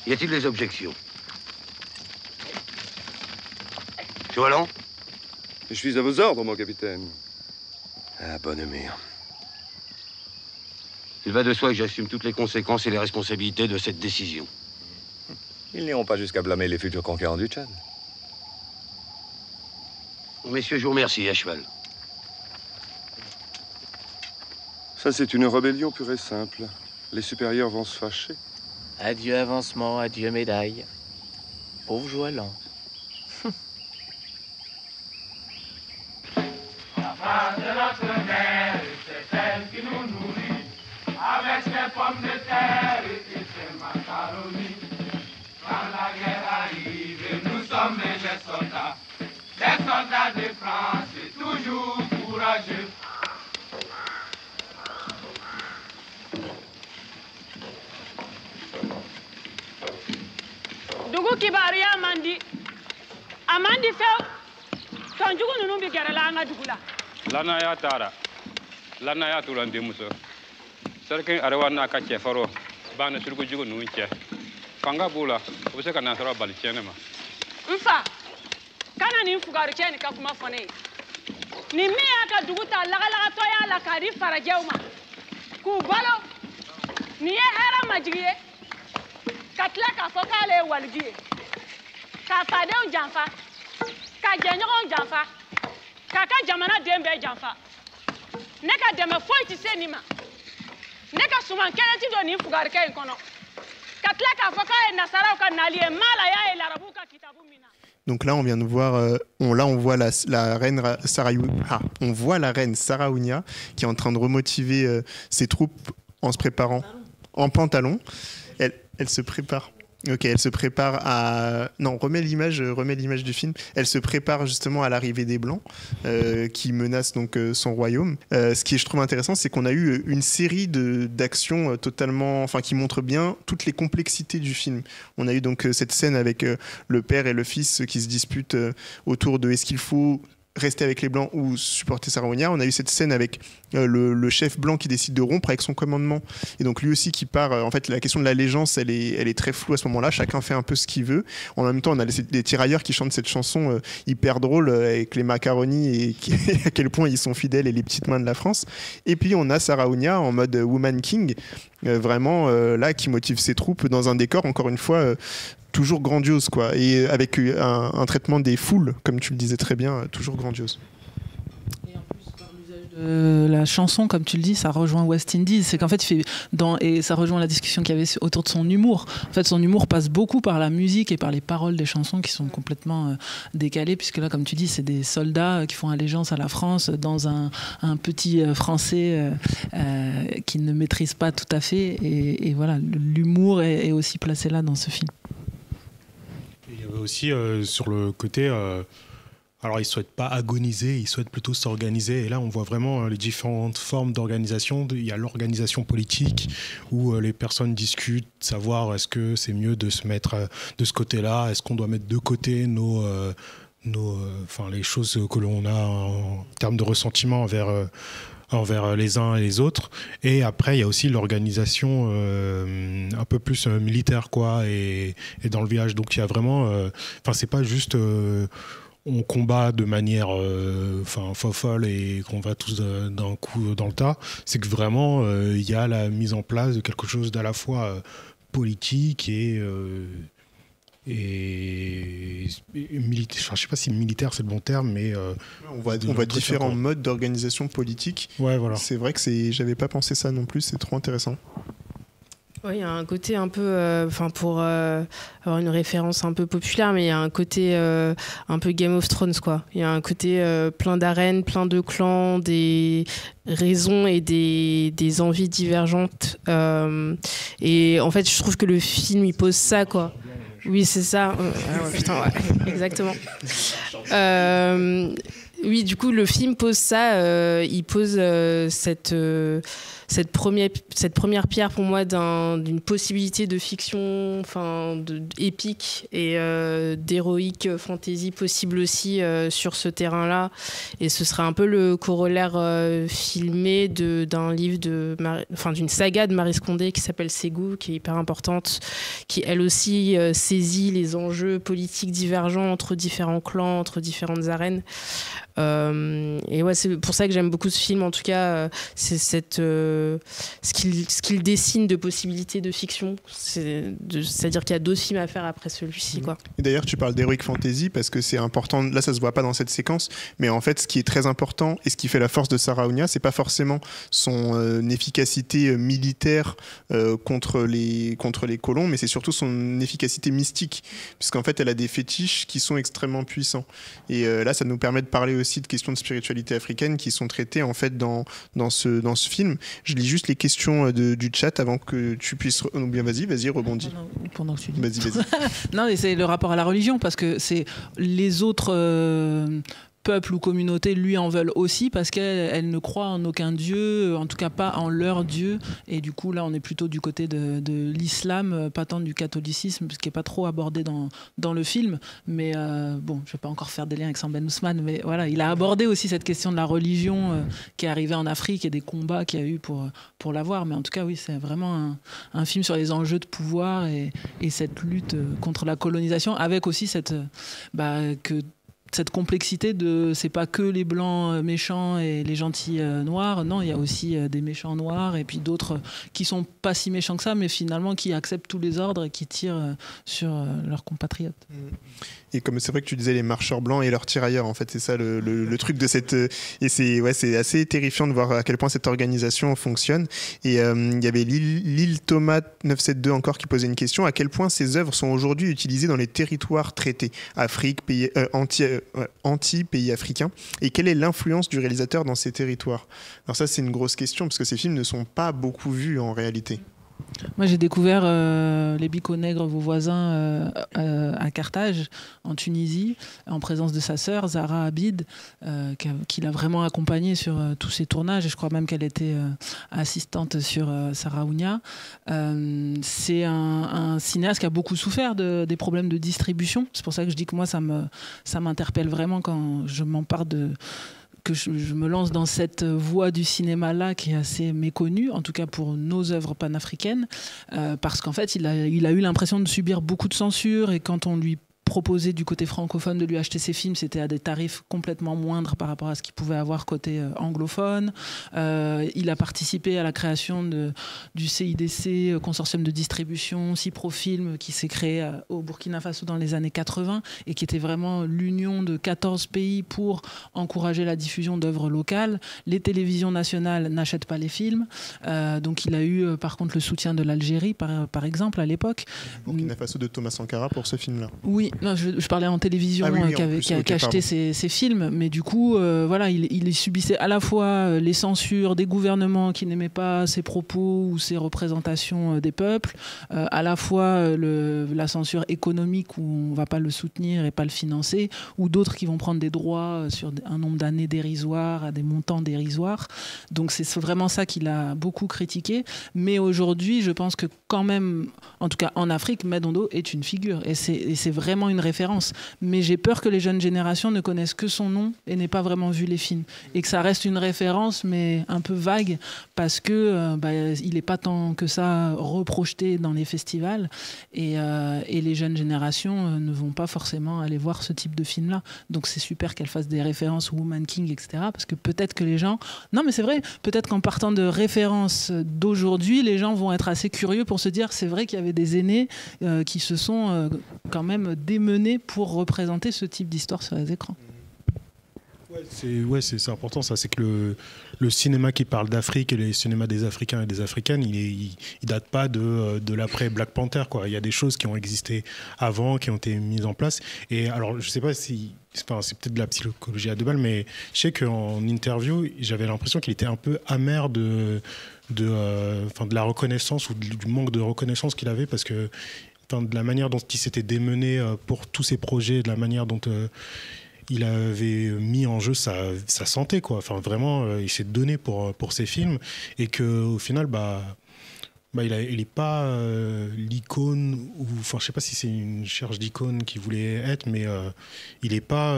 Y a-t-il des objections? Joalan? Je suis à vos ordres, mon capitaine. Ah, bonne mère. Il va de soi que j'assume toutes les conséquences et les responsabilités de cette décision. Ils n'iront pas jusqu'à blâmer les futurs conquérants du Tchad. Messieurs, je vous remercie, à cheval. Ça, c'est une rébellion pure et simple. Les supérieurs vont se fâcher. Adieu avancement, adieu médaille. Pauvre Joalan. La base de notre mère, c'est elle qui nous nourrit. Avec ses pommes de terre et ses macaronis. Quand la guerre arrive, nous sommes des soldats. Les soldats de France, toujours courageux. Dugu kibaruya mandi amandi few tonjugu nunu bi gɛrɛ la an ka dugu la. Lanaya taara lanaya tora n denmuso sarkin arewa n'a ka cɛfaro b'a ni surukujugu ninnu cɛ fanga b'u la u bɛ se ka nasɔrɔ bali tiɲɛ ne ma. N fa kana nin fugari cɛ nin ka kuma fɔ ne ye nin min y'a ka dugu ta lagalagatɔya la k'a di farajɛw ma k'u balo nin ye hɛrɛ majigi ye ka tila k'a fɔ k'ale ye waliji ye k'a fadenw janfa ka jɛɲɔgɔnw janfa k'a ka jamana den bɛɛ janfa ne ka dɛmɛ foyi tɛ se nin ma ne ka suman kelen tɛ don nin fugarikɛ in kɔnɔ ka tila k'a fɔ k'a ye nasaraw ka nali ye maa la y'a ye larabuw ka kitabu min na. Donc là, on vient de voir, on voit la reine on voit la reine Saraounia qui est en train de remotiver ses troupes en se préparant en pantalon. Elle se prépare. Ok, elle se prépare à... Non, remets l'image du film. Elle se prépare justement à l'arrivée des Blancs qui menacent donc son royaume. Ce qui est, je trouve intéressant, c'est qu'on a eu une série d'actions totalement... Enfin, qui montrent bien toutes les complexités du film. On a eu donc cette scène avec le père et le fils qui se disputent autour de est-ce qu'il faut rester avec les Blancs ou supporter Saraounia. On a eu cette scène avec le chef blanc qui décide de rompre avec son commandement et donc lui aussi qui part. En fait, la question de l'allégeance, elle est très floue à ce moment-là. Chacun fait un peu ce qu'il veut. En même temps, on a les tirailleurs qui chantent cette chanson hyper drôle avec les macaronis et à quel point ils sont fidèles et les petites mains de la France. Et puis on a Saraounia en mode Woman King, vraiment là qui motive ses troupes dans un décor encore une fois toujours grandiose, quoi, et avec un traitement des foules, comme tu le disais très bien, toujours grandiose. Et en plus, par l'usage de la chanson, comme tu le dis, ça rejoint West Indies. C'est qu'en fait, et ça rejoint la discussion qu'il y avait autour de son humour. En fait, son humour passe beaucoup par la musique et par les paroles des chansons qui sont complètement décalées, puisque là, comme tu dis, c'est des soldats qui font allégeance à la France dans un petit français qui ne maîtrise pas tout à fait. Et voilà, l'humour est aussi placé là dans ce film. Il y avait aussi sur le côté, alors ils ne souhaitent pas agoniser, ils souhaitent plutôt s'organiser. Et là, on voit vraiment les différentes formes d'organisation. Il y a l'organisation politique où les personnes discutent, savoir est-ce que c'est mieux de se mettre de ce côté-là, est-ce qu'on doit mettre de côté les choses que l'on a en termes de ressentiment envers les uns et les autres. Et après, il y a aussi l'organisation un peu plus militaire, quoi, et dans le village. Donc il y a vraiment... c'est pas juste... on combat de manière folle et qu'on va tous d'un coup dans le tas. C'est que vraiment, il y a la mise en place de quelque chose d'à la fois politique et militaire. Je ne sais pas si militaire c'est le bon terme, mais on voit différents modes d'organisation politique. Ouais, voilà. C'est vrai que j'avais pas pensé ça non plus. C'est trop intéressant. Oui, il y a un côté un peu, pour avoir une référence un peu populaire, mais il y a un côté un peu Game of Thrones, quoi. Il y a un côté plein d'arènes, plein de clans, des raisons et des envies divergentes. Et en fait, je trouve que le film, il pose ça, quoi. Oui, c'est ça. Putain, ouais, exactement. Oui, du coup, le film pose ça. Il pose cette première pierre pour moi d'une possibilité de fiction, épique et d'héroïque fantasy possible aussi sur ce terrain-là. Et ce sera un peu le corollaire filmé d'un livre d'une saga de Marie Scondé qui s'appelle Ségou, qui est hyper importante, qui elle aussi saisit les enjeux politiques divergents entre différents clans, entre différentes arènes. Et ouais, c'est pour ça que j'aime beaucoup ce film. En tout cas, c'est ce qu'il dessine de possibilités de fiction. C'est-à-dire qu'il y a d'autres films à faire après celui-ci, quoi. Et d'ailleurs, tu parles d'heroic fantasy parce que c'est important. Là, ça se voit pas dans cette séquence, mais en fait, ce qui est très important et ce qui fait la force de Saraunia, c'est pas forcément son efficacité militaire contre les colons, mais c'est surtout son efficacité mystique, puisqu'en fait, elle a des fétiches qui sont extrêmement puissants. Et là, ça nous permet de parler aussi de questions de spiritualité africaine qui sont traitées en fait dans ce film. Je lis juste les questions du chat avant que tu puisses... bien, vas-y, rebondis. Non, pendant que tu dis. Vas-y. Non, mais c'est le rapport à la religion, parce que c'est les autres... peuples ou communautés lui en veulent aussi parce qu'elles ne croient en aucun dieu, en tout cas pas en leur dieu, et du coup là on est plutôt du côté de l'islam, pas tant du catholicisme, ce qui n'est pas trop abordé dans le film, mais bon, je vais pas encore faire des liens avec Sam Ben Ousmane, mais voilà, il a abordé aussi cette question de la religion qui est arrivée en Afrique et des combats qu'il y a eu pour l'avoir, mais en tout cas oui, c'est vraiment un film sur les enjeux de pouvoir et cette lutte contre la colonisation, avec aussi cette complexité de c'est pas que les blancs méchants et les gentils noirs, non, il y a aussi des méchants noirs et puis d'autres qui sont pas si méchants que ça, mais finalement qui acceptent tous les ordres et qui tirent sur leurs compatriotes. Et comme c'est vrai que tu disais les marcheurs blancs et leurs tirailleurs, en fait, c'est ça le truc de cette... Et c'est assez terrifiant de voir à quel point cette organisation fonctionne. Et il y avait Lille Thomas 972 encore qui posait une question. À quel point ces œuvres sont aujourd'hui utilisées dans les territoires traités, Afrique, pays, anti-pays africains, et quelle est l'influence du réalisateur dans ces territoires? Alors ça, c'est une grosse question, parce que ces films ne sont pas beaucoup vus en réalité. Moi, j'ai découvert les Bico-Nègres, vos voisins, à Carthage, en Tunisie, en présence de sa sœur, Zahra Abid, qui l'a vraiment accompagnée sur tous ses tournages, et je crois même qu'elle était assistante sur Saraunia. C'est un cinéaste qui a beaucoup souffert des problèmes de distribution. C'est pour ça que je dis que moi, ça m'interpelle vraiment quand je m'empare que je me lance dans cette voie du cinéma-là qui est assez méconnue, en tout cas pour nos œuvres panafricaines, parce qu'en fait, il a eu l'impression de subir beaucoup de censure, et quand on lui proposé du côté francophone de lui acheter ses films, c'était à des tarifs complètement moindres par rapport à ce qu'il pouvait avoir côté anglophone. Il a participé à la création du CIDC, consortium de distribution, Ciprofilm, qui s'est créé au Burkina Faso dans les années 80 et qui était vraiment l'union de 14 pays pour encourager la diffusion d'œuvres locales. Les télévisions nationales n'achètent pas les films, donc il a eu par contre le soutien de l'Algérie par exemple à l'époque. Burkina Faso de Thomas Sankara pour ce film-là. Oui, non, je parlais en télévision, qui a acheté ses films, mais du coup, voilà, il subissait à la fois les censures des gouvernements qui n'aimaient pas ses propos ou ses représentations des peuples, à la fois la censure économique où on ne va pas le soutenir et pas le financer, ou d'autres qui vont prendre des droits sur un nombre d'années dérisoires, à des montants dérisoires. Donc c'est vraiment ça qu'il a beaucoup critiqué. Mais aujourd'hui, je pense que quand même, en tout cas en Afrique, Madondo est une figure, et c'est vraiment une référence, mais j'ai peur que les jeunes générations ne connaissent que son nom et n'aient pas vraiment vu les films, et que ça reste une référence mais un peu vague, parce que il n'est pas tant que ça reprojeté dans les festivals, et les jeunes générations ne vont pas forcément aller voir ce type de film là, donc c'est super qu'elle fasse des références Woman King, etc., parce que peut-être que les gens, non mais c'est vrai, peut-être qu'en partant de références d'aujourd'hui, les gens vont être assez curieux pour se dire c'est vrai qu'il y avait des aînés qui se sont quand même démenés pour représenter ce type d'histoire sur les écrans. C'est important ça, c'est que le cinéma qui parle d'Afrique et les cinémas des Africains et des Africaines, il date pas de l'après Black Panther, quoi. Il y a des choses qui ont existé avant, qui ont été mises en place. Et alors, je sais pas si, enfin, c'est peut-être de la psychologie à deux balles, mais je sais qu'en interview, j'avais l'impression qu'il était un peu amer de la reconnaissance ou du manque de reconnaissance qu'il avait, parce que de la manière dont il s'était démené pour tous ses projets, de la manière dont il avait mis en jeu sa santé, quoi. Enfin, vraiment, il s'est donné pour ses films, et qu'au final, il n'est pas l'icône, ou enfin, je sais pas si c'est une recherche d'icône qu'il voulait être, mais il n'est pas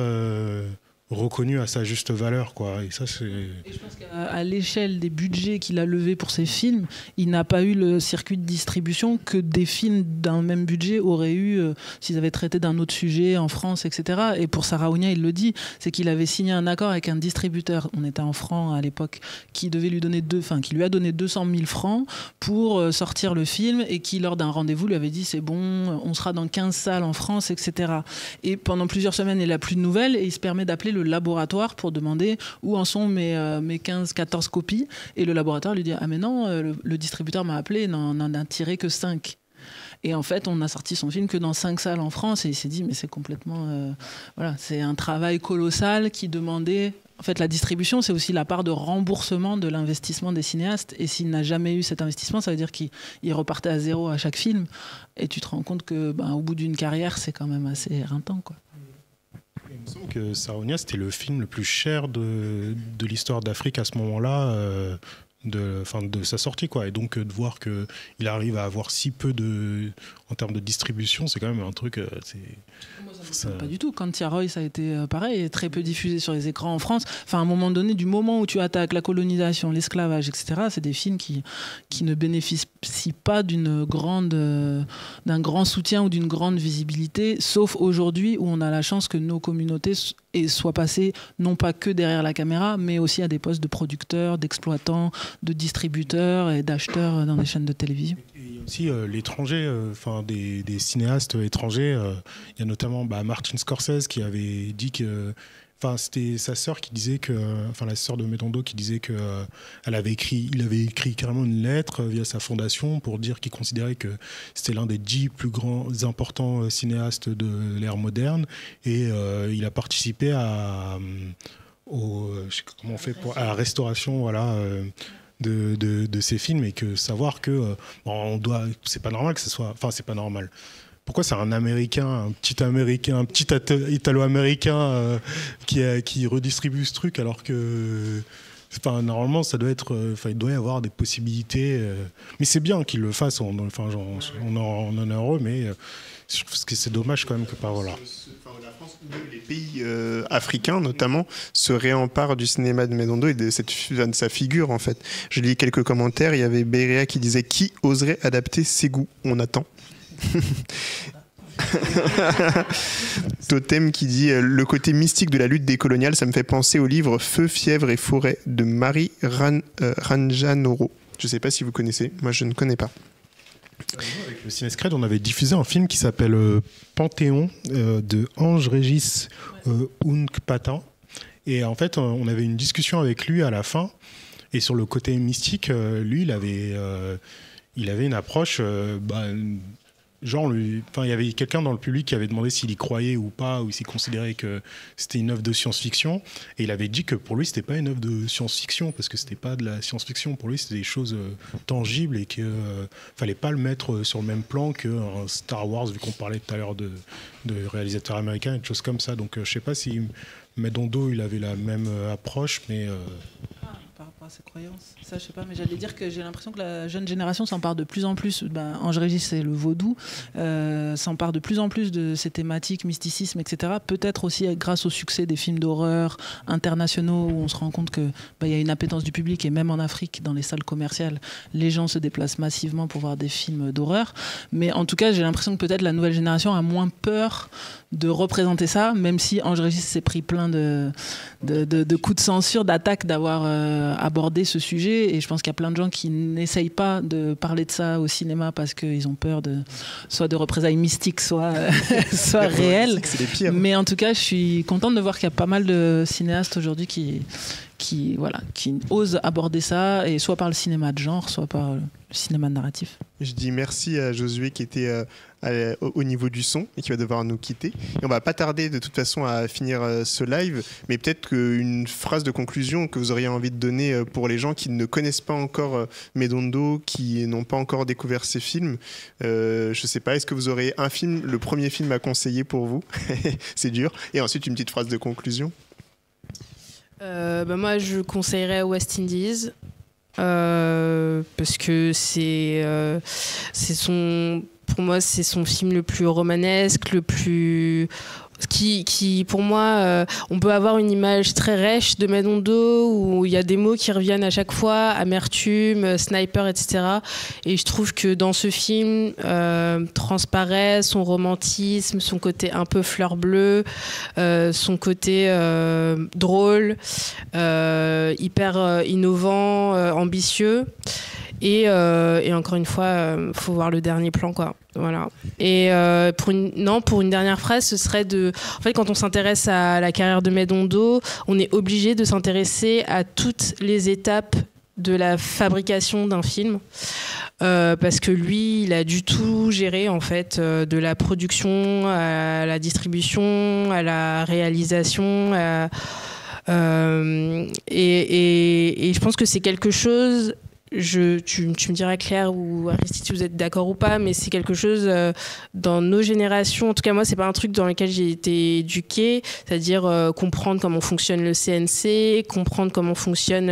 reconnu à sa juste valeur, quoi. Et ça, c'est... Et je pense qu'à l'échelle des budgets qu'il a levés pour ses films, il n'a pas eu le circuit de distribution que des films d'un même budget auraient eu s'ils avaient traité d'un autre sujet en France, etc. Et pour Sarah Ounia, il le dit, c'est qu'il avait signé un accord avec un distributeur, on était en francs à l'époque, qui devait lui donner qui lui a donné 200 000 francs pour sortir le film, et qui, lors d'un rendez-vous, lui avait dit c'est bon, on sera dans 15 salles en France, etc. Et pendant plusieurs semaines, il n'a plus de nouvelles, et il se permet d'appeler le laboratoire pour demander où en sont mes 15-14 copies, et le laboratoire lui dit ah mais non, le distributeur m'a appelé, n'en a tiré que 5. Et en fait, on a sorti son film que dans 5 salles en France, et il s'est dit mais c'est complètement voilà, c'est un travail colossal qui demandait. En fait, la distribution, c'est aussi la part de remboursement de l'investissement des cinéastes. Et s'il n'a jamais eu cet investissement, ça veut dire qu'il repartait à zéro à chaque film. Et tu te rends compte que, au bout d'une carrière, c'est quand même assez éreintant, quoi. Il me semble que Sarah Ounia, c'était le film le plus cher de l'histoire d'Afrique à ce moment-là, de sa sortie, quoi. Et donc de voir qu'il arrive à avoir si peu en termes de distribution, c'est quand même un truc... Pas du tout. Quand Tia Roy, ça a été pareil, très peu diffusé sur les écrans en France. Enfin, à un moment donné, du moment où tu attaques la colonisation, l'esclavage, etc., c'est des films qui ne bénéficient pas d'un grand soutien ou d'une grande visibilité, sauf aujourd'hui où on a la chance que nos communautés soient passées non pas que derrière la caméra, mais aussi à des postes de producteurs, d'exploitants, de distributeurs et d'acheteurs dans des chaînes de télévision. Il y a aussi l'étranger, des cinéastes étrangers. Il y a notamment Martin Scorsese qui avait dit que... c'était sa sœur qui disait que... la sœur de Metondo qui disait que il avait écrit carrément une lettre via sa fondation pour dire qu'il considérait que c'était l'un des 10 plus importants cinéastes de l'ère moderne. Et il a participé à la restauration, voilà... de ces films, et que savoir que c'est pas normal que ce soit, c'est pas normal. Pourquoi c'est un petit Italo-américain qui redistribue ce truc, alors que normalement ça doit être, il doit y avoir des possibilités, mais c'est bien qu'il le fasse, on en est heureux, mais je trouve que c'est dommage quand même que pas, voilà. La France ou les pays africains notamment se réemparent du cinéma de Metondo et de sa figure, en fait. Je lis quelques commentaires, il y avait Beria qui disait qui oserait adapter ses goûts, on attend. Totem qui dit le côté mystique de la lutte décoloniale, ça me fait penser au livre Feu, fièvre et forêt de Marie Ranjanoro. Je ne sais pas si vous connaissez, moi je ne connais pas. Avec le Cinescred, on avait diffusé un film qui s'appelle Panthéon de Ange-Régis Hunkpatan. Et en fait, on avait une discussion avec lui à la fin. Et sur le côté mystique, lui, il avait une approche... il y avait quelqu'un dans le public qui avait demandé s'il y croyait ou pas, ou s'il considérait que c'était une œuvre de science-fiction, et il avait dit que pour lui c'était pas une œuvre de science-fiction, parce que c'était pas de la science-fiction, pour lui c'était des choses tangibles, et que fallait pas le mettre sur le même plan qu'un Star Wars, vu qu'on parlait tout à l'heure de réalisateurs américains et de choses comme ça. Donc je sais pas si Metondo il avait la même approche, mais par rapport à ses croyances, ça je sais pas, mais j'allais dire que j'ai l'impression que la jeune génération s'empare de plus en plus, Ange-Régis c'est le vaudou, s'empare de plus en plus de ces thématiques, mysticisme, etc. Peut-être aussi grâce au succès des films d'horreur internationaux, où on se rend compte que y a une appétence du public, et même en Afrique, dans les salles commerciales, les gens se déplacent massivement pour voir des films d'horreur. Mais en tout cas, j'ai l'impression que peut-être la nouvelle génération a moins peur de représenter ça, même si Ange-Régis s'est pris plein de coups de censure, d'attaques, d'avoir abordé ce sujet, et je pense qu'il y a plein de gens qui n'essayent pas de parler de ça au cinéma parce qu'ils ont peur soit de représailles mystiques, soit réelles. C'est les pires. Mais en tout cas, je suis contente de voir qu'il y a pas mal de cinéastes aujourd'hui qui osent aborder ça, et soit par le cinéma de genre, soit par le cinéma narratif. Je dis merci à Josué qui était au niveau du son et qui va devoir nous quitter. Et on va pas tarder de toute façon à finir ce live, mais peut-être qu'une phrase de conclusion que vous auriez envie de donner pour les gens qui ne connaissent pas encore Medondo, qui n'ont pas encore découvert ces films. Je sais pas, est-ce que vous aurez un film, le premier film à conseiller pour vous? C'est dur. Et ensuite une petite phrase de conclusion. Moi, je conseillerais West Indies parce que pour moi, c'est son film le plus romanesque, le plus qui pour moi, on peut avoir une image très rêche de Medondo où il y a des mots qui reviennent à chaque fois, amertume, sniper, etc. Et je trouve que dans ce film transparaît son romantisme, son côté un peu fleur bleue, son côté drôle, hyper innovant, ambitieux. Et encore une fois, faut voir le dernier plan, quoi. Voilà. Et pour une dernière phrase, ce serait en fait, quand on s'intéresse à la carrière de Medondo, on est obligé de s'intéresser à toutes les étapes de la fabrication d'un film, parce que lui, il a dû tout gérer, en fait, de la production à la distribution, à la réalisation, et je pense que c'est quelque chose. Tu me diras, Claire ou Aristide, si vous êtes d'accord ou pas, mais c'est quelque chose dans nos générations. En tout cas, moi, c'est pas un truc dans lequel j'ai été éduquée, c'est-à-dire comprendre comment fonctionne le CNC, comprendre comment fonctionnent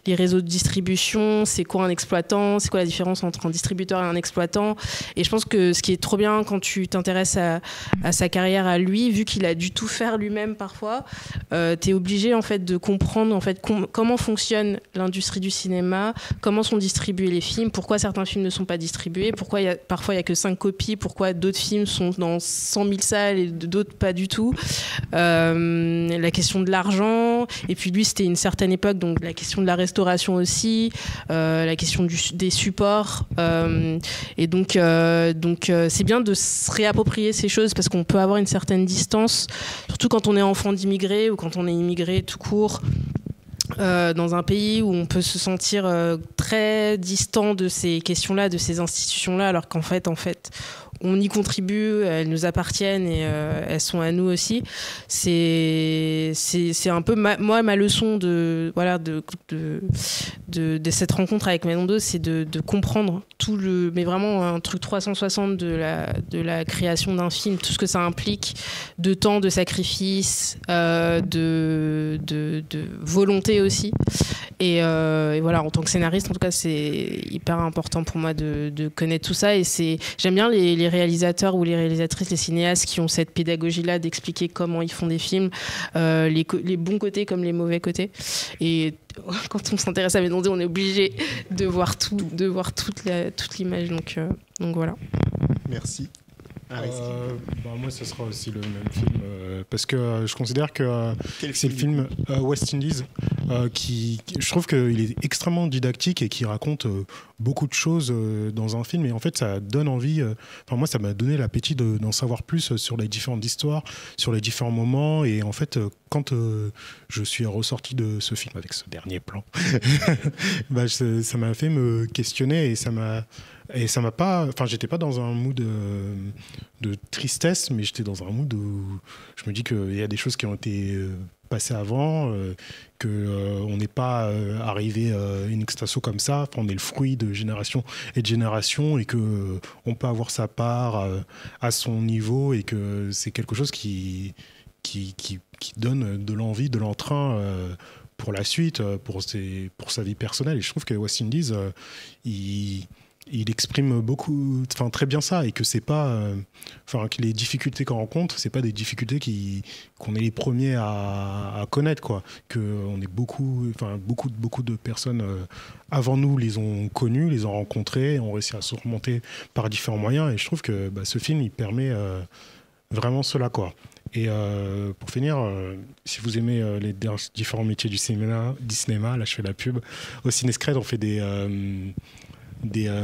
les réseaux de distribution, c'est quoi un exploitant, c'est quoi la différence entre un distributeur et un exploitant. Et je pense que ce qui est trop bien quand tu t'intéresses à sa carrière à lui, vu qu'il a dû tout faire lui-même parfois, t'es obligé, en fait, de comprendre, en fait, comment fonctionne l'industrie du cinéma, comment sont distribués les films, pourquoi certains films ne sont pas distribués, pourquoi parfois il n'y a que 5 copies, pourquoi d'autres films sont dans 100 000 salles et d'autres pas du tout. La question de l'argent, et puis lui c'était une certaine époque, donc la question de la restauration aussi, la question des supports, et donc c'est bien de se réapproprier ces choses parce qu'on peut avoir une certaine distance, surtout quand on est enfant d'immigrés ou quand on est immigré tout court. Dans un pays où on peut se sentir très distant de ces questions-là, de ces institutions-là, alors qu'en fait, on y contribue, elles nous appartiennent et elles sont à nous aussi. C'est un peu ma leçon de cette rencontre avec Medondo, c'est de comprendre mais vraiment un truc 360 de la création d'un film, tout ce que ça implique de temps, de sacrifice, de volonté aussi. Et voilà, en tant que scénariste, en tout cas, c'est hyper important pour moi de connaître tout ça. Et j'aime bien les réalisateurs ou les réalisatrices, les cinéastes qui ont cette pédagogie-là d'expliquer comment ils font des films, les bons côtés comme les mauvais côtés. Et quand on s'intéresse à Medondo, on est obligé de voir tout, de voir toute l'image. Donc voilà. Merci. Moi, ce sera aussi le même film parce que je considère que c'est le film West Indies qui, je trouve qu'il est extrêmement didactique et qui raconte beaucoup de choses dans un film, et en fait ça donne envie, moi ça m'a donné l'appétit d'en savoir plus sur les différentes histoires, sur les différents moments, et en fait quand je suis ressorti de ce film avec ce dernier plan ça m'a fait me questionner, et ça m'a pas, j'étais pas dans un mood de tristesse, mais j'étais dans un mood où je me dis qu'il y a des choses qui ont été passées avant, qu'on n'est pas arrivé in extaso comme ça. On est le fruit de génération et de génération, et qu'on peut avoir sa part à son niveau, et que c'est quelque chose qui donne de l'envie, de l'entrain pour la suite, pour sa vie personnelle. Et je trouve que West Indies, il exprime très bien ça, et que c'est pas, que les difficultés qu'on rencontre, c'est pas des difficultés qu'on est les premiers à connaître, quoi. Que on est beaucoup de personnes avant nous les ont connues, les ont rencontrées, ont réussi à se remonter par différents moyens. Et je trouve que ce film, il permet vraiment cela, quoi. Et pour finir, si vous aimez les différents métiers du cinéma, là je fais la pub, au Cinescred on fait des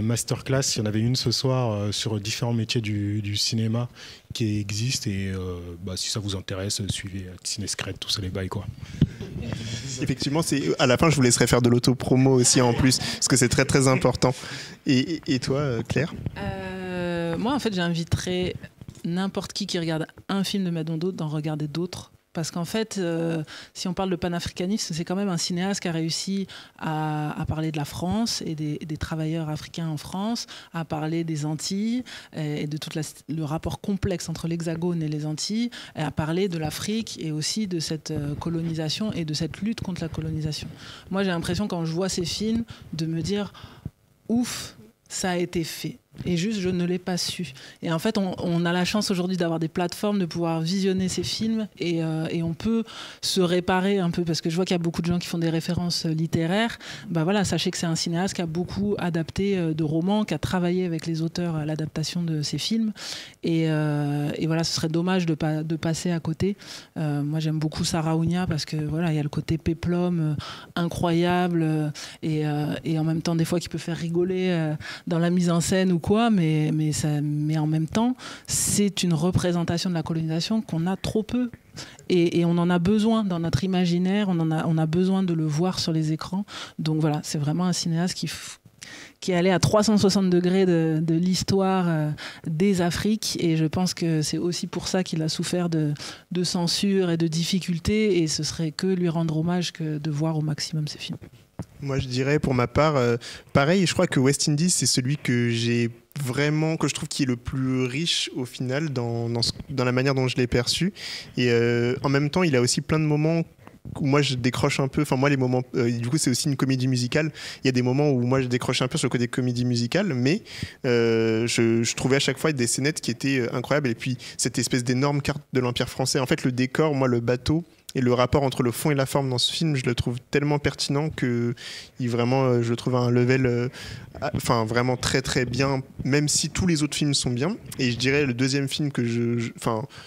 masterclass. Il y en avait une ce soir sur différents métiers du cinéma qui existent. Et si ça vous intéresse, suivez Cinescred, tout ça les bails quoi. Effectivement, à la fin, je vous laisserai faire de l'auto-promo aussi en plus, parce que c'est très très important. Et toi, Claire ? Moi, en fait, j'inviterais n'importe qui regarde un film de Madondo d'en regarder d'autres. Parce qu'en fait, si on parle de panafricanisme, c'est quand même un cinéaste qui a réussi à parler de la France et des travailleurs africains en France, à parler des Antilles et de tout le rapport complexe entre l'Hexagone et les Antilles, et à parler de l'Afrique et aussi de cette colonisation et de cette lutte contre la colonisation. Moi, j'ai l'impression, quand je vois ces films, de me dire « ouf, ça a été fait ». Et juste, je ne l'ai pas su. Et en fait, on a la chance aujourd'hui d'avoir des plateformes, de pouvoir visionner ces films et on peut se réparer un peu, parce que je vois qu'il y a beaucoup de gens qui font des références littéraires. Bah voilà, sachez que c'est un cinéaste qui a beaucoup adapté de romans, qui a travaillé avec les auteurs à l'adaptation de ces films. Et voilà, ce serait dommage de passer à côté. Moi, j'aime beaucoup Sarah Ounia parce que voilà, il y a le côté péplum incroyable et en même temps, des fois, qui peut faire rigoler dans la mise en scène ou quoi, mais en même temps, c'est une représentation de la colonisation qu'on a trop peu. Et on en a besoin dans notre imaginaire, on a besoin de le voir sur les écrans. Donc voilà, c'est vraiment un cinéaste qui est allé à 360 degrés de l'histoire des Afriques, et je pense que c'est aussi pour ça qu'il a souffert de censure et de difficultés, et ce serait que lui rendre hommage que de voir au maximum ces films. Moi, je dirais pour ma part, pareil, je crois que West Indies, c'est celui que je trouve qui est le plus riche au final dans la manière dont je l'ai perçu. Et en même temps, il a aussi plein de moments où moi je décroche un peu, enfin moi les moments, du coup c'est aussi une comédie musicale, il y a des moments où moi je décroche un peu sur le côté comédie musicale, mais je trouvais à chaque fois des scénettes qui étaient incroyables, et puis cette espèce d'énorme carte de l'Empire français, en fait le décor, moi le bateau, et le rapport entre le fond et la forme dans ce film, je le trouve tellement pertinent que vraiment, je le trouve à un level vraiment très très bien, même si tous les autres films sont bien. Et je dirais le deuxième film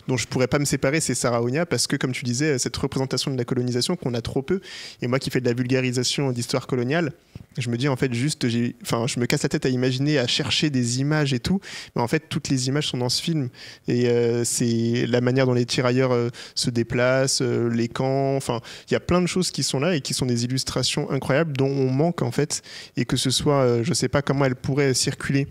dont je pourrais pas me séparer, c'est Sarah Ounia, parce que comme tu disais, cette représentation de la colonisation qu'on a trop peu, et moi qui fais de la vulgarisation d'histoire coloniale, je me dis en fait juste, je me casse la tête à imaginer, à chercher des images et tout, mais en fait toutes les images sont dans ce film, et c'est la manière dont les tirailleurs se déplacent, les camps, enfin il y a plein de choses qui sont là et qui sont des illustrations incroyables dont on manque en fait, et que ce soit, je sais pas comment elles pourraient circuler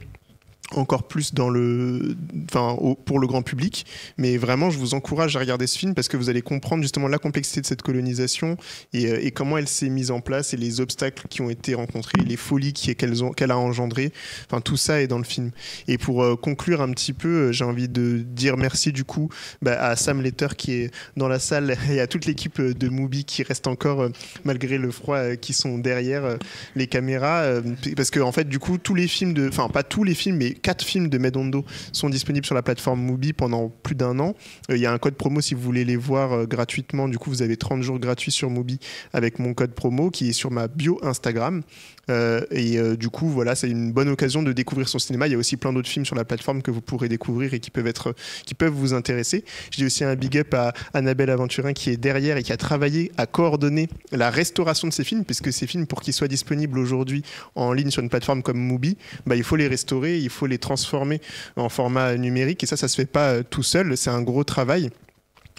encore plus pour le grand public, mais vraiment je vous encourage à regarder ce film parce que vous allez comprendre justement la complexité de cette colonisation et comment elle s'est mise en place, et les obstacles qui ont été rencontrés, les folies qu'elle a engendrées, enfin tout ça est dans le film. Et pour conclure un petit peu, j'ai envie de dire merci du coup à Sam Letter qui est dans la salle, et à toute l'équipe de Mubi qui reste encore malgré le froid, qui sont derrière les caméras, parce que en fait du coup tous les films pas tous les films, mais 4 films de Madondo sont disponibles sur la plateforme Mubi pendant plus d'1 an. Il y a un code promo si vous voulez les voir gratuitement. Du coup, vous avez 30 jours gratuits sur Mubi avec mon code promo qui est sur ma bio Instagram. Du coup, voilà, c'est une bonne occasion de découvrir son cinéma. Il y a aussi plein d'autres films sur la plateforme que vous pourrez découvrir et qui peuvent vous intéresser. Je dis aussi un big up à Annabelle Aventurin qui est derrière et qui a travaillé à coordonner la restauration de ces films, puisque ces films, pour qu'ils soient disponibles aujourd'hui en ligne sur une plateforme comme Mubi, il faut les restaurer, il faut les transformer en format numérique, et ça se fait pas tout seul, c'est un gros travail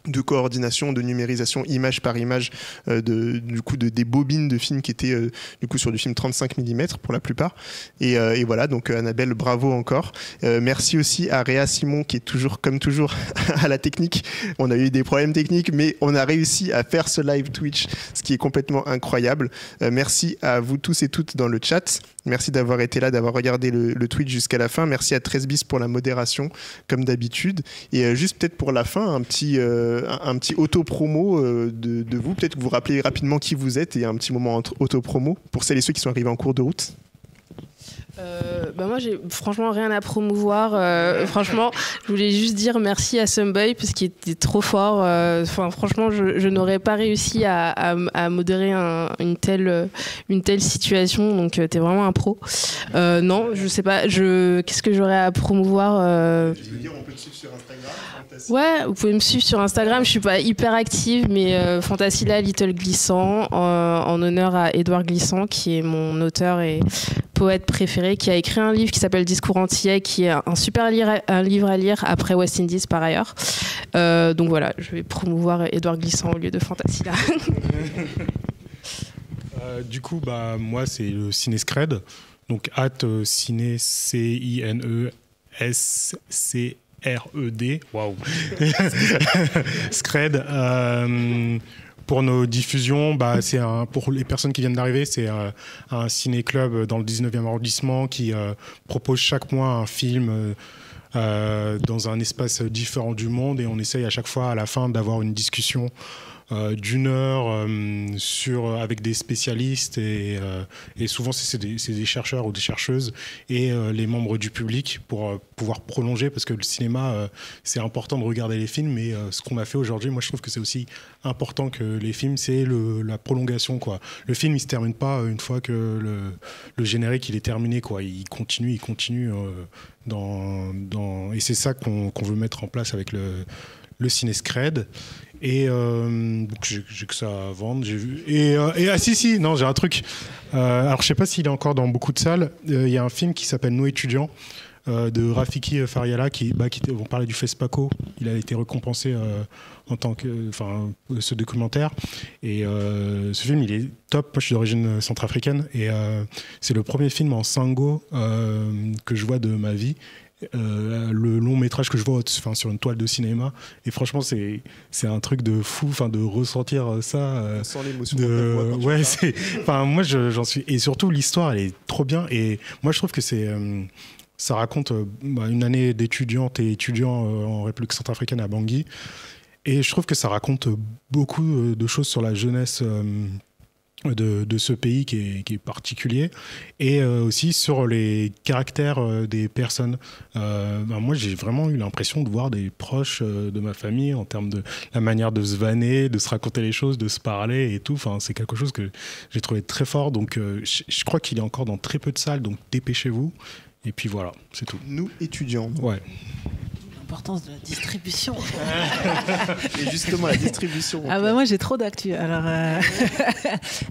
de coordination, de numérisation image par image, des bobines de films qui étaient sur du film 35 mm pour la plupart, et voilà, donc Annabelle, bravo encore. Merci aussi à Réa Simon qui est toujours comme toujours à la technique. On a eu des problèmes techniques, mais on a réussi à faire ce live Twitch, ce qui est complètement incroyable. Merci à vous tous et toutes dans le chat. Merci d'avoir été là, d'avoir regardé le Twitch jusqu'à la fin. Merci à 13 bis pour la modération, comme d'habitude. Et juste peut-être pour la fin, un petit auto-promo de vous. Peut-être que vous rappelez rapidement qui vous êtes, et un petit moment auto-promo pour celles et ceux qui sont arrivés en cours de route. Moi j'ai franchement rien à promouvoir. Franchement, je voulais juste dire merci à Someboy parce qu'il était trop fort. Franchement, je n'aurais pas réussi à modérer une telle situation. Donc t'es vraiment un pro. Non, je sais pas. Qu'est-ce que j'aurais à promouvoir Je veux dire, on peut te suivre sur Instagram. Ouais, vous pouvez me suivre sur Instagram. Je suis pas hyper active, mais Fantasilla Little Glissant, en honneur à Édouard Glissant, qui est mon auteur et poète préféré, qui a écrit un livre qui s'appelle Discours antillais, qui est un super livre à lire après West Indies par ailleurs. Donc voilà, je vais promouvoir Édouard Glissant au lieu de Fantasilla. Du coup, moi, c'est le Cinescred. Donc, ciné, CINESCRED. Waouh! Scred. Pour nos diffusions, pour les personnes qui viennent d'arriver, c'est un ciné-club dans le 19e arrondissement qui propose chaque mois un film dans un espace différent du monde, et on essaye à chaque fois à la fin d'avoir une discussion d'1 heure avec des spécialistes et souvent c'est des chercheurs ou des chercheuses et les membres du public pour pouvoir prolonger, parce que le cinéma c'est important de regarder les films, mais ce qu'on a fait aujourd'hui, moi je trouve que c'est aussi important que les films, c'est la prolongation, quoi. Le film il se termine pas une fois que le générique il est terminé, quoi. Il continue et c'est ça qu'on veut mettre en place avec le Cinescred. Et donc j'ai que ça à vendre, j'ai vu. Et non, j'ai un truc. Alors je sais pas s'il est encore dans beaucoup de salles. Il y a un film qui s'appelle Nous étudiants de Rafiki Fariala on parlait du FESPACO. Il a été récompensé en tant que, ce documentaire. Et ce film, il est top. Moi, je suis d'origine centrafricaine et c'est le premier film en sango que je vois de ma vie. Le long métrage que je vois sur une toile de cinéma, et franchement c'est un truc de fou, de ressentir ça. Sans l'émotion. Moi j'en suis, et surtout l'histoire elle est trop bien, et moi je trouve que ça raconte une année d'étudiante et étudiant en République centrafricaine à Bangui, et je trouve que ça raconte beaucoup de choses sur la jeunesse de ce pays qui est particulier, et aussi sur les caractères des personnes. Moi j'ai vraiment eu l'impression de voir des proches de ma famille en termes de la manière de se vanner, de se raconter les choses, de se parler et tout. C'est quelque chose que j'ai trouvé très fort, donc je crois qu'il est encore dans très peu de salles, donc dépêchez-vous, et puis voilà, c'est tout. Nous étudiants. Ouais. L'importance de la distribution. Et justement, la distribution. Moi, j'ai trop d'actu.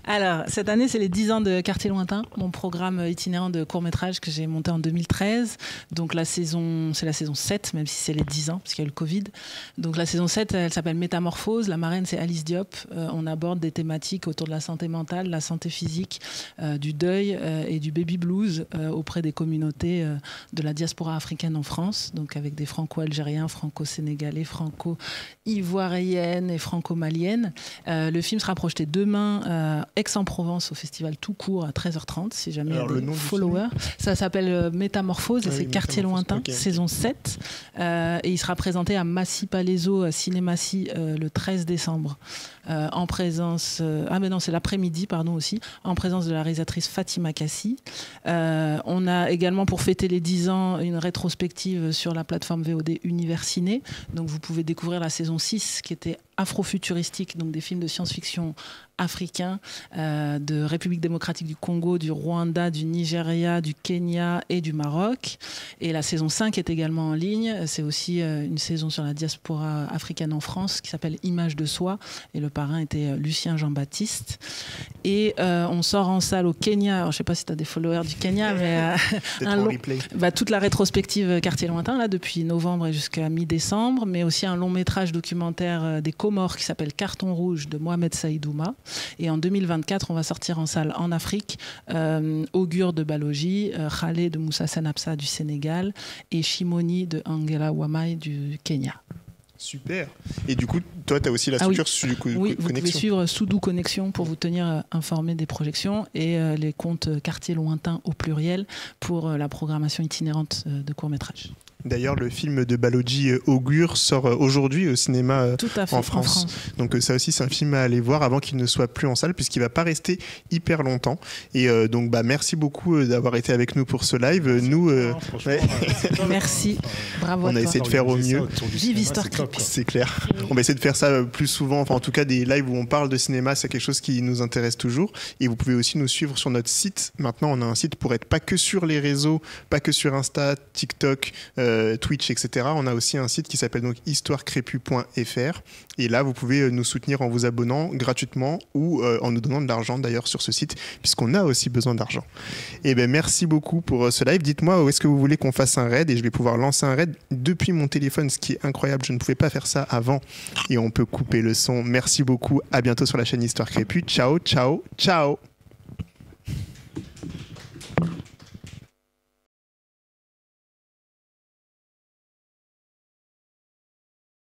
Alors, cette année, c'est les 10 ans de Quartier Lointain, mon programme itinérant de court-métrage que j'ai monté en 2013. Donc, c'est la saison 7, même si c'est les 10 ans, parce qu'il y a eu le Covid. Donc, la saison 7, elle s'appelle Métamorphose. La marraine, c'est Alice Diop. On aborde des thématiques autour de la santé mentale, la santé physique, du deuil et du baby blues auprès des communautés de la diaspora africaine en France, donc avec des franco-algériens, franco-sénégalais, franco-ivoiriennes et franco-maliennes. Le film sera projeté demain Aix-en-Provence au festival Tout Court à 13h30, si jamais il y a des followers. Ça s'appelle Métamorphose et c'est Quartier Lointain, saison 7. Et il sera présenté à Massy-Palaiso, à Cinémassy, le 13 décembre. En présence... c'est l'après-midi, aussi. En présence de la réalisatrice Fatima Kassi. On a également, pour fêter les 10 ans, une rétrospective sur la plateforme VOD Universiné. Donc vous pouvez découvrir la saison 6 qui était afro-futuristique, donc des films de science-fiction africains de République démocratique du Congo, du Rwanda, du Nigeria, du Kenya et du Maroc. Et la saison 5 est également en ligne. C'est aussi une saison sur la diaspora africaine en France qui s'appelle Image de soi. Et le parrain était Lucien Jean-Baptiste. Et on sort en salle au Kenya. Alors, je ne sais pas si tu as des followers du Kenya, mais toute la rétrospective Quartier Lointain, là, depuis novembre et jusqu'à mi-décembre, mais aussi un long métrage documentaire des Comores qui s'appelle Carton Rouge de Mohamed Saïdouma. Et en 2024, on va sortir en salle en Afrique Augure de Balogi, Khalé de Moussa Senapsa du Sénégal et Shimoni de Angela Wamai du Kenya. Super. Et du coup, toi, tu as aussi la structure Soudou Connexion. Oui, vous pouvez suivre Soudou Connexion pour vous tenir informé des projections, et les comptes Quartier Lointain au pluriel pour la programmation itinérante de court-métrage. D'ailleurs, le film de Balogi Augure sort aujourd'hui au cinéma en France. Donc ça aussi, c'est un film à aller voir avant qu'il ne soit plus en salle, puisqu'il va pas rester hyper longtemps. Et donc, merci beaucoup d'avoir été avec nous pour ce live. Nous, merci, bravo. On a essayé de faire au mieux. Vive Histoire Crépi. C'est clair. On va essayer de faire ça plus souvent. Enfin, en tout cas, des lives où on parle de cinéma, c'est quelque chose qui nous intéresse toujours. Et vous pouvez aussi nous suivre sur notre site. Maintenant, on a un site pour être pas que sur les réseaux, pas que sur Insta, TikTok, Twitch, etc. On a aussi un site qui s'appelle donc histoirecrépu.fr. Et là, vous pouvez nous soutenir en vous abonnant gratuitement ou en nous donnant de l'argent d'ailleurs sur ce site, puisqu'on a aussi besoin d'argent. Et ben merci beaucoup pour ce live. Dites-moi où est-ce que vous voulez qu'on fasse un raid, et je vais pouvoir lancer un raid depuis mon téléphone, ce qui est incroyable. Je ne pouvais pas faire ça avant, et on peut couper le son. Merci beaucoup. À bientôt sur la chaîne Histoire Crépue. Ciao, ciao, ciao.